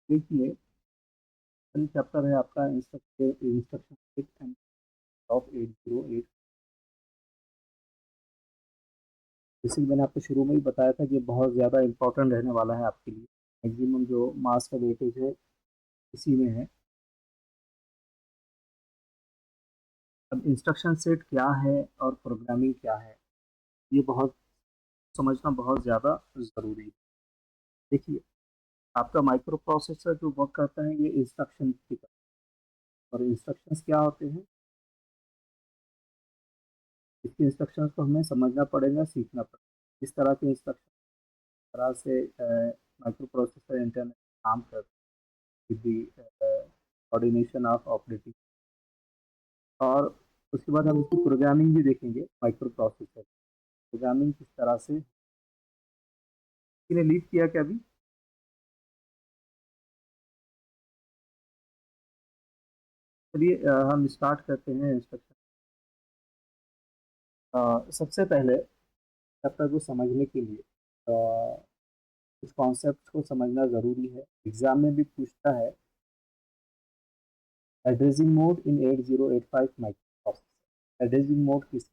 देखिए, चैप्टर है आपका इंस्ट्रक्शन सेट एंड ऑफ 808। जैसे कि मैंने आपको शुरू में ही बताया था कि ये बहुत ज़्यादा इंपॉर्टेंट रहने वाला है आपके लिए। मैक्सिमम जो मास का वेटेज है इसी में है। अब इंस्ट्रक्शन सेट क्या है और प्रोग्रामिंग क्या है, ये बहुत समझना बहुत ज़्यादा ज़रूरी है। देखिए, आपका माइक्रो प्रोसेसर जो वर्क करता है ये इंस्ट्रक्शन की तरह, और इंस्ट्रक्शंस क्या होते हैं, इसके इंस्ट्रक्शंस को हमें समझना पड़ेगा, सीखना पड़ेगा। इस तरह के इंस्ट्रक्शन तरह से माइक्रो प्रोसेसर इंटरनेट काम करता है विद कोऑर्डिनेशन ऑफ ऑपरेटिंग। और उसके बाद हम इसकी प्रोग्रामिंग भी देखेंगे। माइक्रो प्रोसेसर प्रोग्रामिंग किस तरह से किने लीड किया क्या अभी। चलिए हम स्टार्ट करते हैं इंस्ट्रक्शन। सबसे पहले चैप्टर को समझने के लिए कुछ कॉन्सेप्ट को समझना ज़रूरी है। एग्जाम में भी पूछता है एड्रेसिंग मोड इन 8085 माइक्रो प्रोसेसर। एड्रेसिंग मोड किस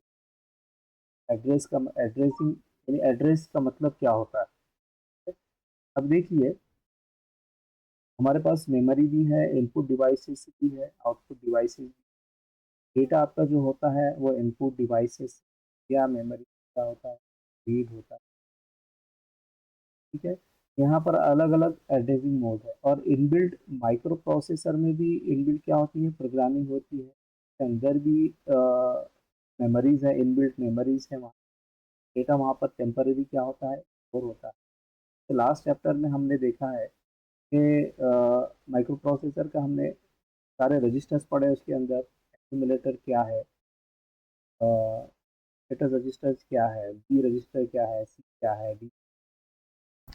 एड्रेस का एड्रेसिंग यानी एड्रेस का मतलब क्या होता है। अब देखिए, हमारे पास मेमोरी भी है, इनपुट डिवाइसेस भी है, आउटपुट डिवाइसेस भी। डेटा आपका जो होता है वो इनपुट डिवाइसेस या मेमोरी का होता है, रीड होता है। ठीक है, यहाँ पर अलग अलग एड्रेसिंग मोड है। और इनबिल्ट माइक्रो प्रोसेसर में भी इनबिल्ट क्या होती है, प्रोग्रामिंग होती है। इसके अंदर भी मेमोरीज है, इनबिल्ट मेमोरीज है। वहाँ डेटा वहाँ पर टेम्पररी क्या होता है, स्टोर होता है। तो लास्ट चैप्टर में हमने देखा है कि माइक्रो प्रोसेसर का हमने सारे रजिस्टर्स पढ़े। उसके अंदर एक्यूमुलेटर क्या है, डेटा रजिस्टर्स क्या है, बी रजिस्टर क्या है, सी क्या है, डी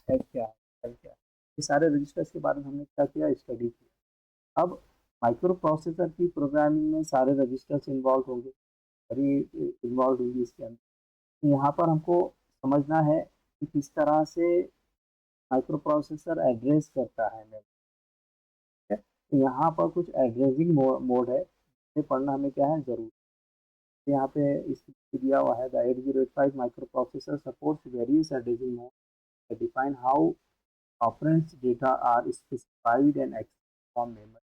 एच क्या है, एल क्या है। ये सारे रजिस्टर्स के बारे में हमने क्या किया, स्टडी किया। अब माइक्रो प्रोसेसर की प्रोग्रामिंग में सारे रजिस्टर्स इन्वॉल्व होंगे, सारी इन्वॉल्व होंगी इसके अंदर। यहाँ पर हमको समझना है कि किस तरह से माइक्रो प्रोसेसर एड्रेस करता है memory, है। तो यहाँ पर कुछ एड्रेसिंग मोड है, ये पढ़ना हमें क्या है जरूर। यहाँ पे इसमें दिया हुआ है the 8085 microprocessor supports various addressing mode define how operands data are specified and accessed from memory,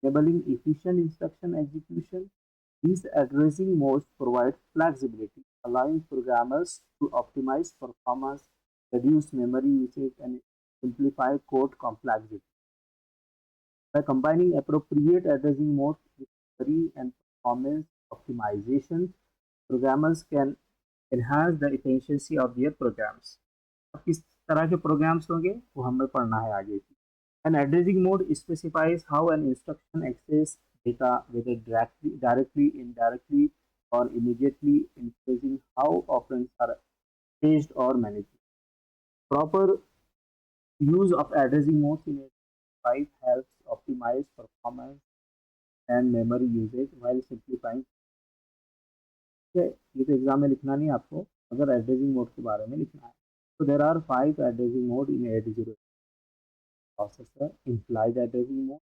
enabling efficient instruction execution. These addressing modes provide flexibility, allowing programmers to optimize performance, reduce memory usage, and simplify code complexity. By combining appropriate addressing modes with memory and performance optimization, programmers can enhance the efficiency of their programs. अब किस तरह के programmes होंगे वो हमें पढ़ना है आगे। An addressing mode specifies how an instruction access data, whether directly, indirectly, or immediately, increasing how operands are staged or managed. Proper use of addressing modes in 5 helps optimize performance and memory usage while simplifying. ठीक है, ये तो exam में लिखना नहीं है आपको, अगर एड्रेसिंग मोड के बारे में लिखना है। तो there are 5 addressing mode in 80 processor: implied addressing mode,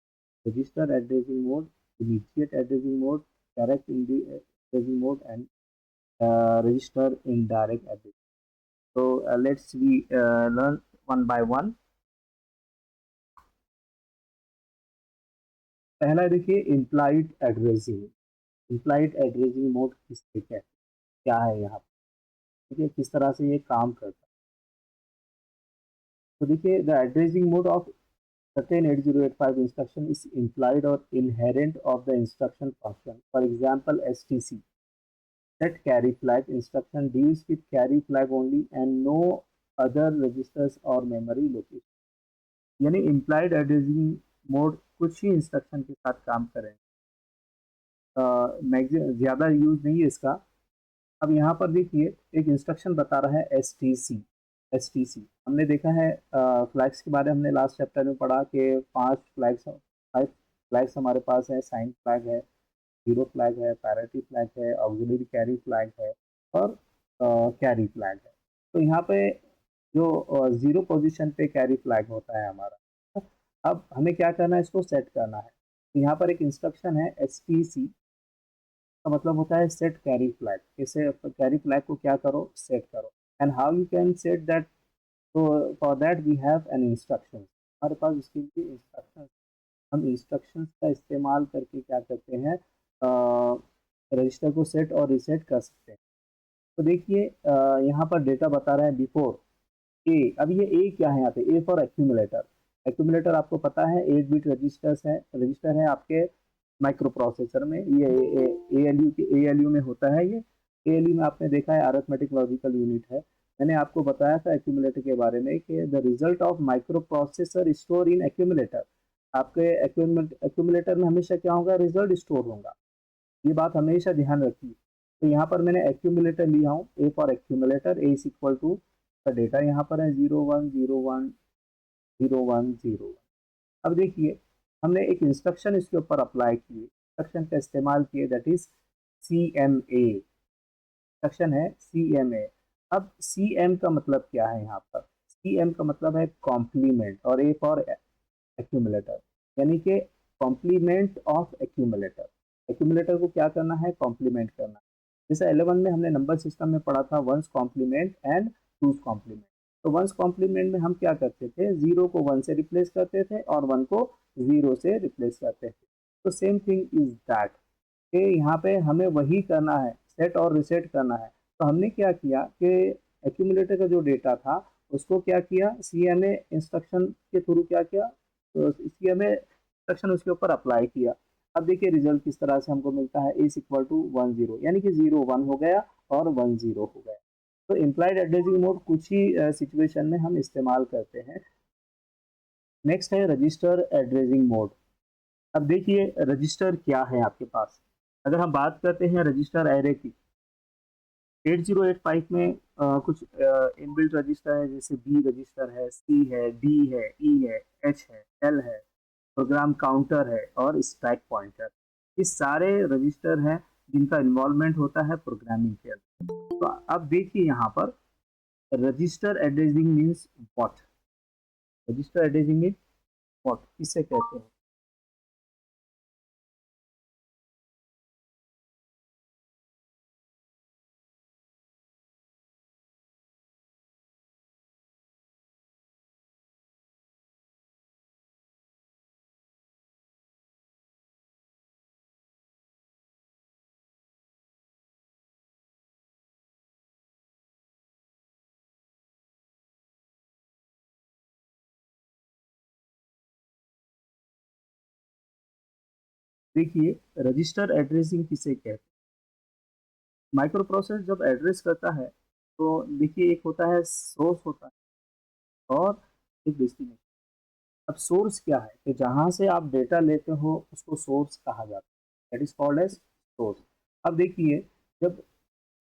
register addressing mode, immediate addressing mode, direct addressing mode, and register indirect addressing. So let's we learn one by one. पहला देखिए implied addressing। implied addressing mode किसके कहते हैं, क्या है यहाँ पर, ठीक है, किस तरह से ये काम करता है। तो देखिए, the addressing mode of certain 8085 instruction is implied or inherent of the instruction function. For example, STC, set carry flag instruction, deals with carry flag only and no other registers or memory location. यानी implied addressing mode कुछ ही instruction के साथ काम करें, ज़्यादा use नहीं है इसका। अब यहाँ पर देखिए, एक इंस्ट्रक्शन बता रहा है S T C. S T C हमने देखा है, फ्लैग्स के बारे में हमने लास्ट चैप्टर में पढ़ा कि 5 फ्लैग्स, 5 फ्लैग्स हमारे पास है। साइन फ्लैग है, जीरो फ्लैग है, पैरिटी फ्लैग है, ऑक्सिलरी कैरी फ्लैग है, और कैरी फ्लैग है। तो यहाँ पे जो जीरो पोजीशन पे कैरी फ्लैग होता है हमारा, अब हमें क्या करना है, इसको सेट करना है। तो यहाँ पर एक इंस्ट्रक्शन है stc, का मतलब होता है सेट कैरी फ्लैग। इसे कैरी फ्लैग को क्या करो, सेट करो। And how you can set that, तो for that we have an instruction, हमारे पास इसके लिए इंस्ट्रक्शन। हम इंस्ट्रक्शंस का इस्तेमाल करके क्या करते हैं, रजिस्टर को सेट और रीसेट कर सकते हैं। तो देखिए यहाँ पर डेटा बता रहा है बिफोर ए। अब ये ए क्या है, यहाँ पे ए फॉर एक्यूमुलेटर। एक्यूमुलेटर आपको पता है 8 बिट रजिस्टर है आपके माइक्रो प्रोसेसर में। ये एएलयू के एएलयू में होता है। ये एएलयू में आपने देखा है अरिथमेटिक लॉजिकल यूनिट है। मैंने आपको बताया था एक्यूमुलेटर के बारे में कि the result of micro processor store in accumulator. आपके एक्यूमुलेटर में हमेशा क्या होगा, रिजल्ट स्टोर होगा। ये बात हमेशा ध्यान रखिए। तो यहाँ पर मैंने एक्यूमुलेटर लिया हूँ, A for accumulator, A is equal to का डेटा यहाँ पर है 01010101। अब देखिए हमने एक इंस्ट्रक्शन इसके ऊपर अप्लाई किए, इंस्ट्रक्शन का इस्तेमाल किए, दैट इज CMA। इंस्ट्रक्शन है CMA। अब CM का मतलब क्या है, यहाँ पर CM का मतलब है कॉम्प्लीमेंट, और A फॉर एक्यूमुलेटर, यानी कि कॉम्प्लीमेंट ऑफ एक्यूमुलेटर। एक्यूमुलेटर को क्या करना है, कॉम्प्लीमेंट करना। जैसे 11 में हमने नंबर सिस्टम में पढ़ा था one's complement and two's complement. तो वंस कॉम्प्लीमेंट में हम क्या करते थे, 0 को 1 से रिप्लेस करते थे और 1 को 0 से रिप्लेस करते थे। तो सेम थिंग इज दैट, कि यहाँ पे हमें वही करना है, सेट और रिसेट करना है। तो हमने क्या किया कि एक्यूमुलेटर का जो डेटा था उसको क्या किया, CMA इंस्ट्रक्शन के थ्रू क्या किया, तो CMA इंस्ट्रक्शन उसके ऊपर अप्लाई किया। अब देखिए रिजल्ट किस तरह से हमको मिलता है, इज इक्वल टू 10, यानी कि 0 1 हो गया और 1 0 हो गया। तो इम्प्लाइड एड्रेसिंग मोड कुछ ही सिचुएशन में हम इस्तेमाल करते हैं। नेक्स्ट है रजिस्टर एड्रेसिंग मोड। अब देखिए रजिस्टर क्या है आपके पास। अगर हम बात करते हैं रजिस्टर एरे की, 8085 में कुछ इनबिल्ट रजिस्टर है, जैसे बी रजिस्टर है, सी है, डी है, ई है, एच है, एल है, प्रोग्राम काउंटर है और स्टैक पॉइंटर। ये सारे रजिस्टर हैं जिनका इन्वॉल्वमेंट होता है प्रोग्रामिंग के अंदर। तो अब देखिए यहाँ पर register addressing means what, register addressing means what, किससे कहते हैं। देखिए रजिस्टर एड्रेसिंग किसे कहते हैं। माइक्रो प्रोसेसर जब एड्रेस करता है तो देखिए एक होता है सोर्स होता है और एक डेस्टिनेशन। अब सोर्स क्या है, कि जहां से आप डेटा लेते हो उसको सोर्स कहा जाता है, that is called as source. अब देखिए जब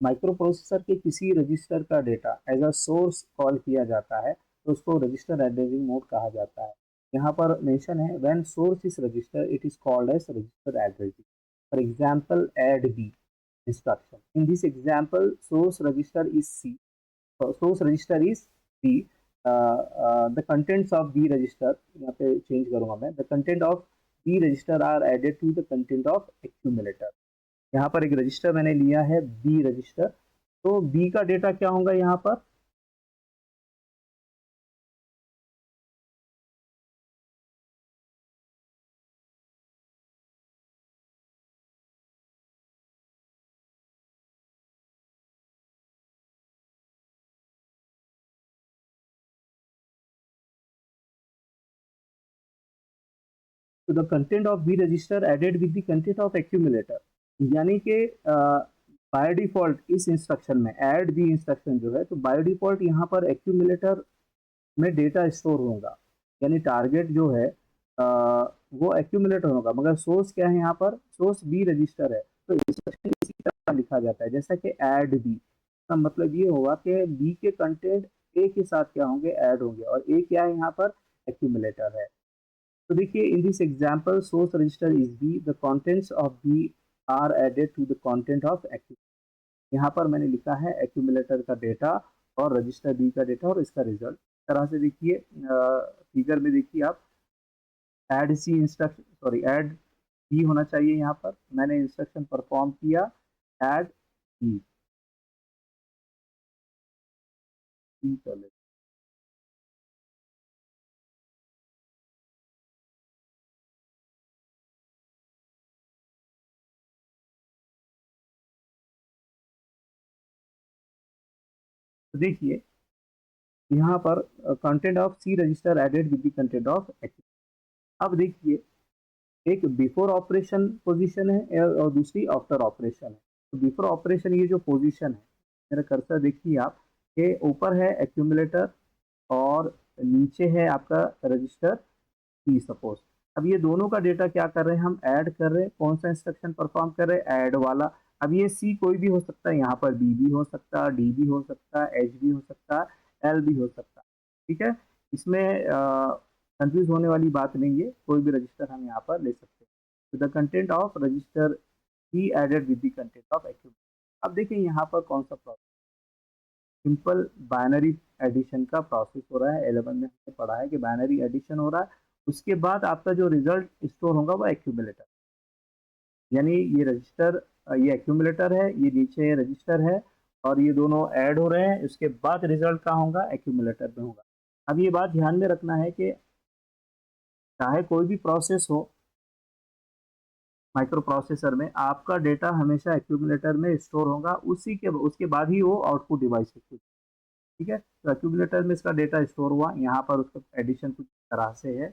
माइक्रो प्रोसेसर के किसी रजिस्टर का data as a source call किया जाता है तो उसको रजिस्टर एड्रेसिंग मोड कहा जाता है। यहाँ पर मेंशन है when source is register it is called as register addressing. For example add B instruction. In this example, source register is C. So, source register is C. The contents of B register, यहाँ पे change करूँगा मैं, the content of B register are added to the content of accumulator. यहाँ पर एक register मैंने लिया है B रजिस्टर, तो B का डेटा क्या होगा यहाँ पर, तो the content of B register added with the content of accumulator. यानी कि बाय डिफॉल्ट इस इंस्ट्रक्शन में ऐड बी इंस्ट्रक्शन जो है, तो बाय डिफॉल्ट यहाँ पर एक्यूमुलेटर में डेटा स्टोर होगा, यानी टारगेट जो है वो एक्यूमुलेटर होगा, मगर सोर्स क्या है, यहाँ पर सोर्स बी रजिस्टर है। तो इंस्ट्रक्शन इसी तरह लिखा जाता है जैसा कि ऐड बी का मतलब ये होगा कि बी के कंटेंट ए के साथ क्या होंगे, ऐड होंगे, और ए क्या है यहाँ पर, एक्यूमुलेटर है। तो देखिए in this example source register is B, the contents of B are added to the content of accumulator. यहाँ पर मैंने लिखा है एक्यूमुलेटर का डेटा और रजिस्टर बी का डेटा और इसका रिजल्ट। तरह से देखिए फिगर में देखिए आप, add C instruction, sorry add B होना चाहिए यहाँ पर। मैंने इंस्ट्रक्शन परफॉर्म किया ऐड बी, चले तो देखिए यहाँ पर content of C register added with the content of active. अब देखिए एक बिफोर ऑपरेशन पोजीशन है और दूसरी आफ्टर ऑपरेशन है। तो बिफोर ऑपरेशन ये जो पोजीशन है, मेरा कर्सर देखिए आप, के ऊपर है एक्यूमुलेटर और नीचे है आपका रजिस्टर सी सपोज। अब ये दोनों का डेटा क्या कर रहे हैं, हम ऐड कर रहे हैं। कौन सा इंस्ट्रक्शन परफॉर्म कर रहे हैं, ऐड वाला। अब ये सी कोई भी हो सकता है, यहाँ पर बी भी हो सकता है, डी भी हो सकता है, एच भी हो सकता है, एल भी हो सकता है। ठीक है, इसमें कंफ्यूज होने वाली बात नहीं है, कोई भी रजिस्टर हम यहाँ पर ले सकते हैं। तो द कंटेंट ऑफ रजिस्टर ही added with the content of accumulator. अब देखिए यहाँ पर कौन सा प्रोसेस, सिंपल बाइनरी एडिशन का प्रोसेस हो रहा है। 11 में हमने पढ़ा है कि बाइनरी एडिशन हो रहा है, उसके बाद आपका जो रिजल्ट स्टोर होगा वो एक्यूमुलेटर, यानी ये रजिस्टर, ये एक्यूमुलेटर है, ये नीचे रजिस्टर है और ये दोनों ऐड हो रहे हैं। उसके बाद रिजल्ट कहाँ होगा, एक्यूमुलेटर में होगा। अब ये बात ध्यान में रखना है कि चाहे कोई भी प्रोसेस हो माइक्रो प्रोसेसर में, आपका डेटा हमेशा एक्यूमुलेटर में स्टोर होगा, उसी के उसके बाद ही वो आउटपुट डिवाइस पे। ठीक है, तो एक्यूमुलेटर में इसका डेटा स्टोर हुआ, यहाँ पर उसका एडिशन कुछ तरह से है,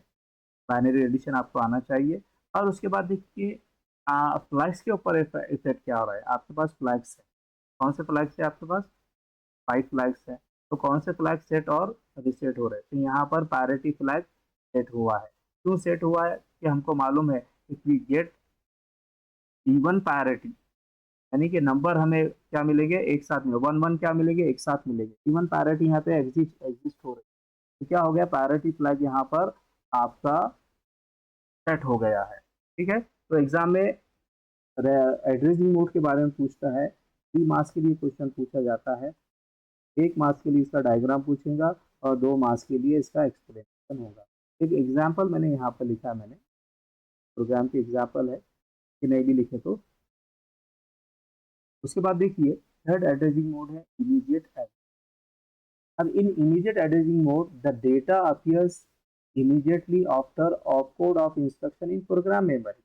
बाइनरी एडिशन आपको आना चाहिए। और उसके बाद देखिए फ्लैग्स के ऊपर इफेक्ट क्या हो रहा है, आपके पास फ्लैग्स है। कौन से फ्लैग्स है आपके पास, 5 फ्लैग्स है। तो कौन से फ्लैग सेट और रिसेट हो रहे हैं, तो यहाँ पर पैरिटी फ्लैग सेट हुआ है। क्यों सेट हुआ है, कि हमको मालूम है if we get even parity, यानी कि नंबर हमें क्या मिलेंगे, एक साथ में 1 1 क्या मिलेंगे, एक साथ मिलेंगे। इवन पैरिटी यहाँ पे एग्जिस्ट हो रही है। तो क्या हो गया, पैरिटी फ्लैग यहाँ पर आपका सेट हो गया है। ठीक है, तो एग्जाम में एड्रेसिंग मोड के बारे में पूछता है, 3 मार्क्स के लिए क्वेश्चन पूछा जाता है। 1 मार्क्स के लिए इसका डायग्राम पूछेगा और 2 मार्क्स के लिए इसका एक्सप्लेनेशन होगा। एक एग्जाम्पल मैंने यहाँ पर लिखा है, मैंने प्रोग्राम की एग्जाम्पल है, कि नहीं भी लिखे तो। उसके बाद देखिए थर्ड एड्रेसिंग मोड है इमीडिएट एड्रेस। अब इन immediate addressing mode the data appears immediately after opcode of instruction in program memory.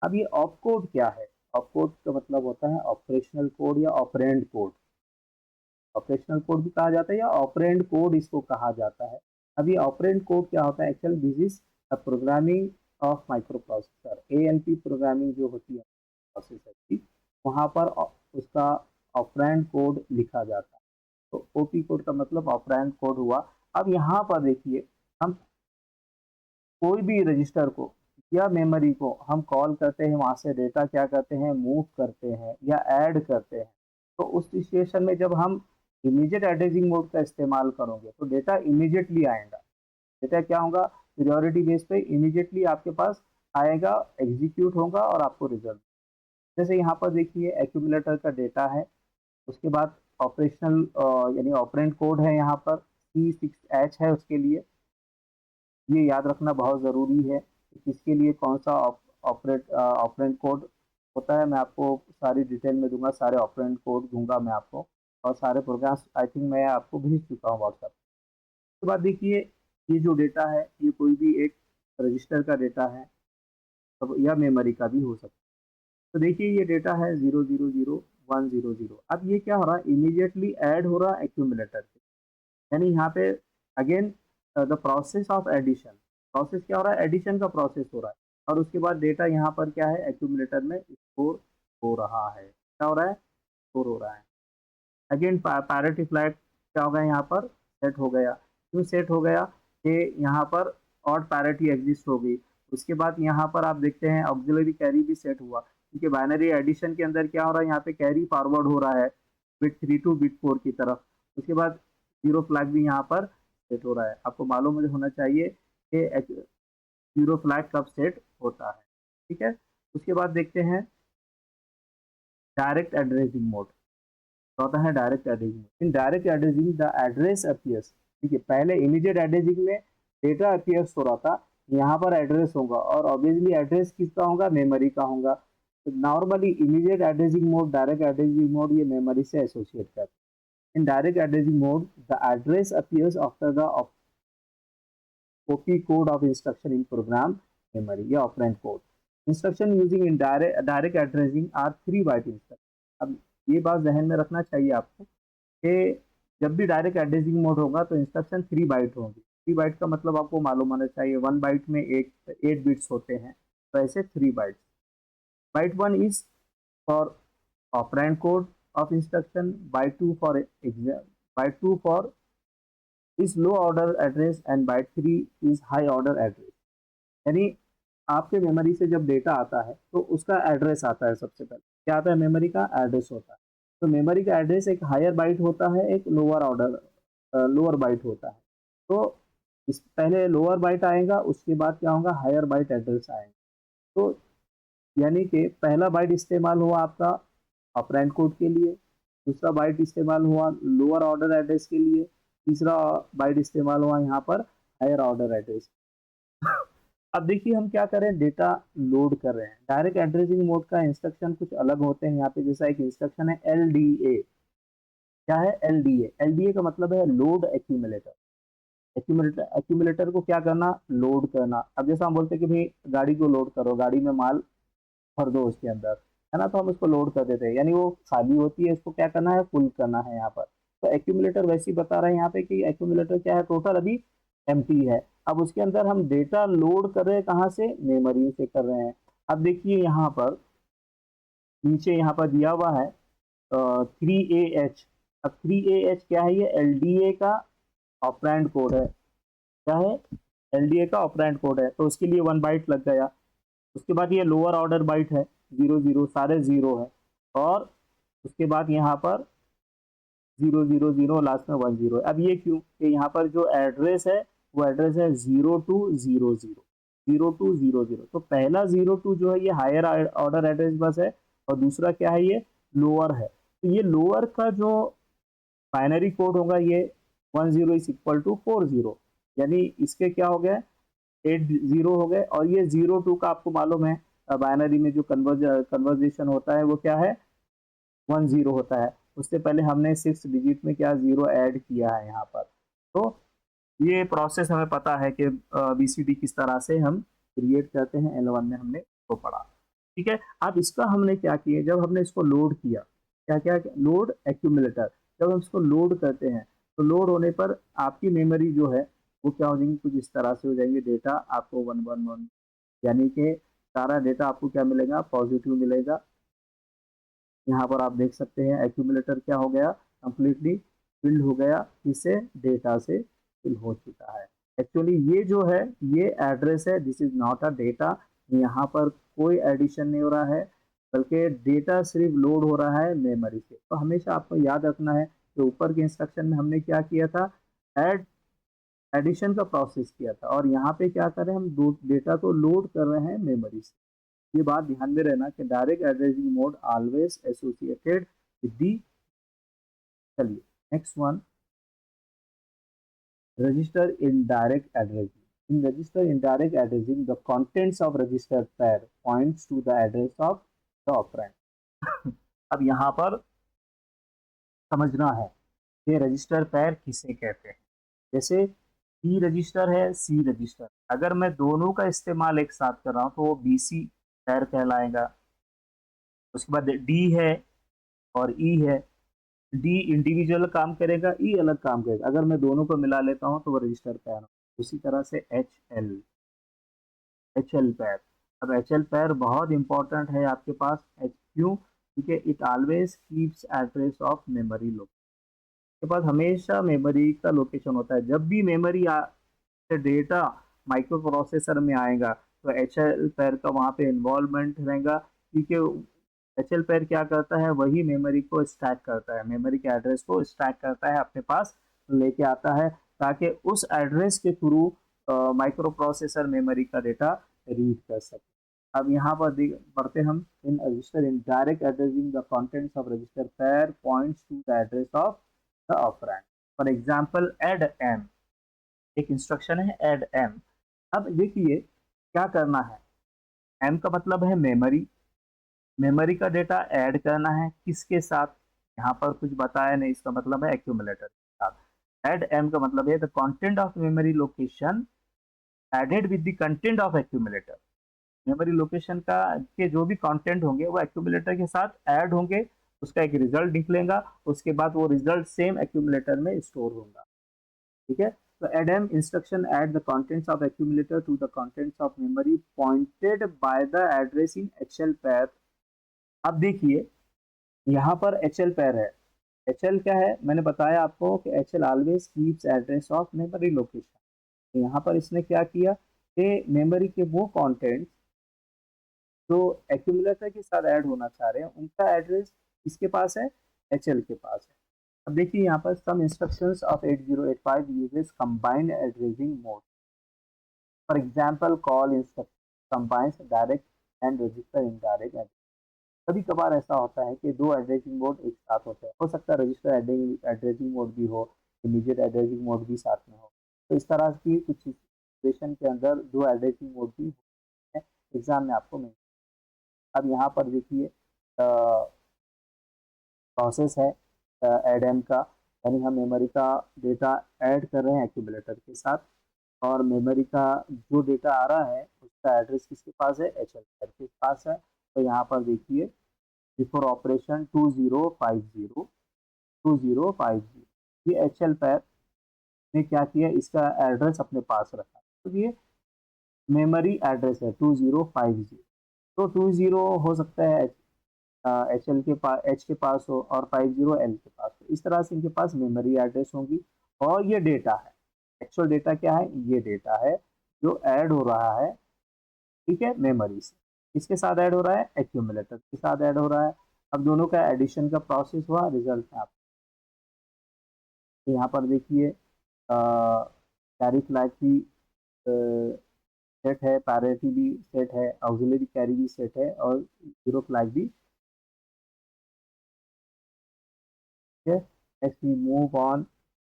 अब ये ऑपकोड क्या है, ऑपकोड का मतलब होता है ऑपरेशनल कोड या ऑपरेंड कोड। ऑपरेशनल कोड भी कहा जाता है या ऑपरेंड कोड इसको कहा जाता है। अब ये ऑपरेंड कोड क्या होता है, actual this is a programming of micro processor. ALP programming जो होती है प्रोसेसर की, वहाँ पर उसका ऑपरेंड कोड लिखा जाता है। तो ओपी कोड का मतलब ऑपरेंड कोड हुआ। अब यहाँ पर देखिए हम कोई भी रजिस्टर को या मेमोरी को हम कॉल करते हैं, वहाँ से डेटा क्या करते हैं, मूव करते हैं या ऐड करते हैं। तो उस सिचुएशन में जब हम इमीडिएट एड्रेसिंग मोड का इस्तेमाल करोगे तो डेटा इमीडिएटली आएगा। डेटा क्या होगा, प्रायोरिटी बेस पे इमीडिएटली आपके पास आएगा, एग्जीक्यूट होगा और आपको रिजल्ट। जैसे यहाँ पर देखिए एक्यूमुलेटर का डेटा है, उसके बाद ऑपरेशनल यानी ऑपरेंड कोड है, यहाँ पर C6H है उसके लिए। ये याद रखना बहुत ज़रूरी है कि किसके लिए कौन सा ऑपरेंड कोड होता है। मैं आपको सारी डिटेल में दूंगा, सारे ऑपरेंड कोड दूंगा मैं आपको, और सारे प्रोग्राम्स आई थिंक मैं आपको भेज चुका हूँ व्हाट्सएप। उसके बाद देखिए ये जो डेटा है ये कोई भी एक रजिस्टर का डेटा है, अब या मेमोरी का भी हो सकता है। तो देखिए ये डेटा है 000100। अब ये क्या हो रहा है, इमीडिएटली ऐड हो रहा है एक्यूमुलेटर से, यानी यहाँ पे again the process of addition. Process क्या हो रहा है, एडिशन का प्रोसेस हो रहा है और उसके बाद डेटा यहाँ पर क्या है, एक्यूमुलेटर में स्टोर हो रहा है। क्या हो रहा है, स्टोर हो रहा है। अगेन पैरिटी फ्लैग क्या होगा, यहाँ पर सेट हो गया। क्यों सेट हो गया, कि यहाँ पर ऑड पैरिटी एग्जिस्ट हो गई। उसके बाद यहाँ पर आप देखते हैं ऑक्सिलरी कैरी भी सेट हुआ, क्योंकि बाइनरी एडिशन के अंदर क्या हो रहा है, यहाँ पे कैरी फॉरवर्ड हो रहा है बिट 3 टू बिट 4 की तरफ। उसके बाद जीरो फ्लैग भी यहाँ पर सेट हो रहा है। आपको मालूम मुझे होना चाहिए कि जीरो फ्लैग कब सेट होता है। ठीक है, उसके बाद देखते हैं डायरेक्ट एड्रेसिंग मोड। होता है direct addressing. In direct addressing the address appears, ठीक है, पहले इमीडिएट एड्रेसिंग में डेटा अपीयर्स हो रहा था, यहाँ पर एड्रेस होगा और ऑब्वियसली एड्रेस किसका होगा, मेमोरी का होगा। तो normally immediate addressing mode, direct addressing mode ये मेमोरी से एसोसिएट करते हैं। In direct addressing mode the address appears after the copy code of instruction in program memory या operand code. Instruction using in direct addressing are 3 byte instruction. अब ये बात जहन में रखना चाहिए आपको कि जब भी डायरेक्ट एड्रेसिंग मोड होगा तो इंस्ट्रक्शन 3 बाइट होंगी। 3 बाइट का मतलब आपको मालूम होना चाहिए, 1 बाइट में 8 बिट्स होते हैं, तो ऐसे 3 bytes. Byte 1 is for operand code of instruction, byte 2 for is low order address and byte 3 is high order address। यानी आपके मेमोरी से जब डेटा आता है तो उसका एड्रेस आता है। सबसे पहले क्या आता है, मेमोरी का एड्रेस होता है। तो मेमोरी का एड्रेस एक हायर बाइट होता है, एक लोअर बाइट होता है। तो इस पहले लोअर बाइट आएगा, उसके बाद क्या होगा, हायर बाइट एड्रेस आएगा। तो यानी कि पहला बाइट इस्तेमाल हुआ आपका ऑपरेंड कोड के लिए, दूसरा बाइट इस्तेमाल हुआ लोअर ऑर्डर एड्रेस के लिए, तीसरा बाइट इस्तेमाल हुआ यहाँ पर हायर ऑर्डर एड्रेस। अब देखिए हम क्या करें, डेटा लोड कर रहे हैं। डायरेक्ट एड्रेसिंग मोड का इंस्ट्रक्शन कुछ अलग होते हैं यहाँ पे। जैसा एक इंस्ट्रक्शन है LDA। क्या है LDA? LDA का मतलब है लोड एक्यूमुलेटर। एक्यूमुलेटर को क्या करना, लोड करना। अब जैसा हम बोलते हैं कि भाई गाड़ी को लोड करो, गाड़ी में माल भर दो उसके अंदर, है ना, तो हम इसको लोड कर देते हैं, यानी वो खाली होती है, इसको क्या करना है, फुल करना है यहाँ पर। तो एक्यूमुलेटर वैसे ही बता रहे हैं यहाँ पे कि एक्यूमुलेटर क्या है, टोटल अभी एम्प्टी है। अब उसके अंदर हम डेटा लोड कर रहे हैं, कहाँ से, मेमोरी से कर रहे हैं। अब देखिए यहाँ पर नीचे यहाँ पर दिया हुआ है 3AH। अब 3AH क्या है, ये LDA का ऑपरेंड कोड है। क्या है, LDA का ऑपरेंड कोड है, तो उसके लिए 1 बाइट लग गया। उसके बाद ये लोअर ऑर्डर बाइट है, 00, सारे 0 है। और उसके बाद यहाँ पर 000 लास्ट में 10 है। अब ये क्यों, कि यहाँ पर जो एड्रेस है वो एड्रेस है 0200। तो पहला 02 जो है ये हायर ऑर्डर एड्रेस बस है, और दूसरा क्या है, ये लोअर है। तो ये लोअर का जो बाइनरी कोड होगा ये 10 इज इक्वल टू 40, यानी इसके क्या हो गए, 8 0 हो गए। और ये 02 का आपको मालूम है बाइनरी में जो कन्वर्जेशन होता है वो क्या है, 10 होता है। उससे पहले हमने 6 डिजिट में क्या 0 ऐड किया है यहाँ पर। तो ये प्रोसेस हमें पता है कि BCD किस तरह से हम क्रिएट करते हैं, L1 में हमने तो पढ़ा। ठीक है, अब इसका हमने क्या किया, जब हमने इसको लोड किया, क्या क्या, लोड एक्यूमुलेटर। जब हम इसको लोड करते हैं तो लोड होने पर आपकी मेमोरी जो है वो क्या हो जाएंगी, कुछ इस तरह से हो जाएंगे। डेटा आपको 111, यानी कि सारा डेटा आपको क्या मिलेगा, पॉजिटिव मिलेगा। यहाँ पर आप देख सकते हैं एक्यूमुलेटर क्या हो गया, कंप्लीटली फिल्ड हो गया, इससे डेटा से फिल हो चुका है। एक्चुअली ये जो है ये एड्रेस है, this is not a data. यहाँ पर कोई एडिशन नहीं हो रहा है, बल्कि डेटा सिर्फ लोड हो रहा है मेमोरी से। तो हमेशा आपको याद रखना है कि ऊपर के इंस्ट्रक्शन में हमने क्या किया था, एडिशन का प्रोसेस किया था, और यहाँ पे क्या कर रहे हैं, हम दो डेटा को लोड कर रहे हैं मेमोरी से। ये बात ध्यान में रहना कि direct addressing mode always associated with the. चलिए next one, register in direct addressing. In register in direct addressing the contents of register pair points to the address of the operand। अब यहाँ पर समझना है कि रजिस्टर पैर किसे कहते हैं। जैसे B रजिस्टर है, C रजिस्टर, अगर मैं दोनों का इस्तेमाल एक साथ कर रहा हूँ तो वो BC पैर कहलाएगा। उसके बाद D है और E है, D इंडिविजुअल काम करेगा, E अलग काम करेगा। अगर मैं दोनों को मिला लेता हूँ तो वो रजिस्टर पैर हो। उसी तरह से HL पैर। अब HL पैर बहुत इंपॉर्टेंट है आपके पास। क्यों, क्योंकि it always keeps address of memory location. के पास हमेशा मेमोरी का लोकेशन होता है। जब भी मेमोरी से डेटा माइक्रो प्रोसेसर में आएगा तो HL पैर का वहाँ पे इन्वॉल्वमेंट रहेगा, क्योंकि HL पैर क्या करता है, वही मेमोरी को स्टैक करता है, मेमोरी के एड्रेस को स्टैक करता है, अपने पास लेके आता है, ताकि उस एड्रेस के थ्रू माइक्रो प्रोसेसर मेमोरी का डेटा रीड कर सके। अब यहाँ पर पढ़ते हम, in register in direct addressing the contents of register pair points to the address of the operand. For example add m, एक इंस्ट्रक्शन है ऐड m। अब देखिए क्या करना है, एम का मतलब है मेमोरी, मेमोरी का डेटा ऐड करना है किसके साथ, यहाँ पर कुछ बताया नहीं, इसका मतलब है एक्यूमुलेटर के साथ। ऐड एम का मतलब है the content of memory location added with the content of accumulator. Memory location का के जो भी कंटेंट होंगे वो एक्यूमुलेटर के साथ ऐड होंगे, उसका एक रिजल्ट निकलेगा, उसके बाद वो रिजल्ट सेम एक्यूमुलेटर में स्टोर होगा। ठीक है, तो addm instruction add the contents of accumulator to the contents of memory pointed by the address in HL pair. अब देखिए यहाँ पर एचएल पेयर है, एचएल क्या है, मैंने बताया आपको कि HL always keeps address of memory location. तो यहाँ पर इसने क्या किया कि मेमोरी के वो कंटेंट्स जो एक्यूमुलेटर के साथ ऐड होना चाह रहे हैं उनका एड्रेस किसके पास है, एचएल के पास है। अब देखिए यहाँ पर some instructions of 8085 uses combined addressing mode. For example call instruction combines direct and register indirect address. कभी कभार ऐसा होता है कि दो एड्रेसिंग मोड एक साथ होते हैं, हो सकता है रजिस्टर एड्रेसिंग मोड भी हो, इमीडिएट एड्रेसिंग मोड भी साथ में हो। तो इस तरह की कुछ सिचुएशन के अंदर दो एड्रेसिंग मोड भी होते हैं, एग्जाम में आपको मिल। अब यहाँ पर देखिए प्रोसेस है एडम का, यानी हम मेमोरी का डेटा ऐड कर रहे हैं एक्यूमुलेटर के साथ, और मेमोरी का जो डेटा आ रहा है उसका एड्रेस किसके पास है, एच एल के पास है। तो यहाँ पर देखिए बिफोर ऑपरेशन 2050 ये एच एल पैर ने क्या किया, इसका एड्रेस अपने पास रखा, तो ये मेमोरी एड्रेस है 2050। तो 20 हो सकता है एच एल के पास, एच के पास हो, और 50 एल के पास हो। इस तरह से इनके पास मेमोरी एड्रेस होंगी। और ये डेटा है, एक्चुअल डेटा क्या है, ये डेटा है जो ऐड हो रहा है, ठीक है, मेमोरी से। किसके साथ ऐड हो रहा है, एक्यूमुलेटर के साथ ऐड हो रहा है। अब दोनों का एडिशन का प्रोसेस हुआ, रिजल्ट में आप यहाँ पर देखिए कैरी फ्लैग की सेट है, पैरिटी भी सेट है, ऑक्सिलरी कैरी भी सेट है, और जीरो फ्लैग भी। As we move on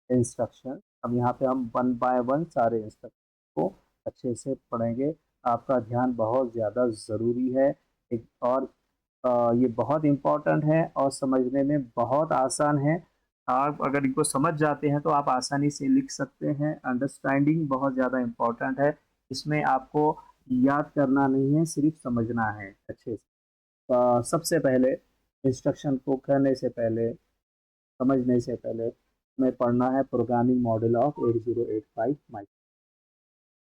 instruction, अब यहाँ पे हम वन बाय वन सारे इंस्ट्रक्शन को अच्छे से पढ़ेंगे। आपका ध्यान बहुत ज़्यादा ज़रूरी है। एक और ये बहुत इम्पोर्टेंट है और समझने में बहुत आसान है। आप अगर इनको समझ जाते हैं तो आप आसानी से लिख सकते हैं। अंडरस्टैंडिंग बहुत ज़्यादा इम्पोर्टेंट है, इसमें आपको याद करना नहीं है, सिर्फ समझना है अच्छे से। सबसे पहले इंस्ट्रक्शन को करने से पहले, समझने से पहले, हमें पढ़ना है प्रोग्रामिंग मॉडल ऑफ 8085 माइक्रो।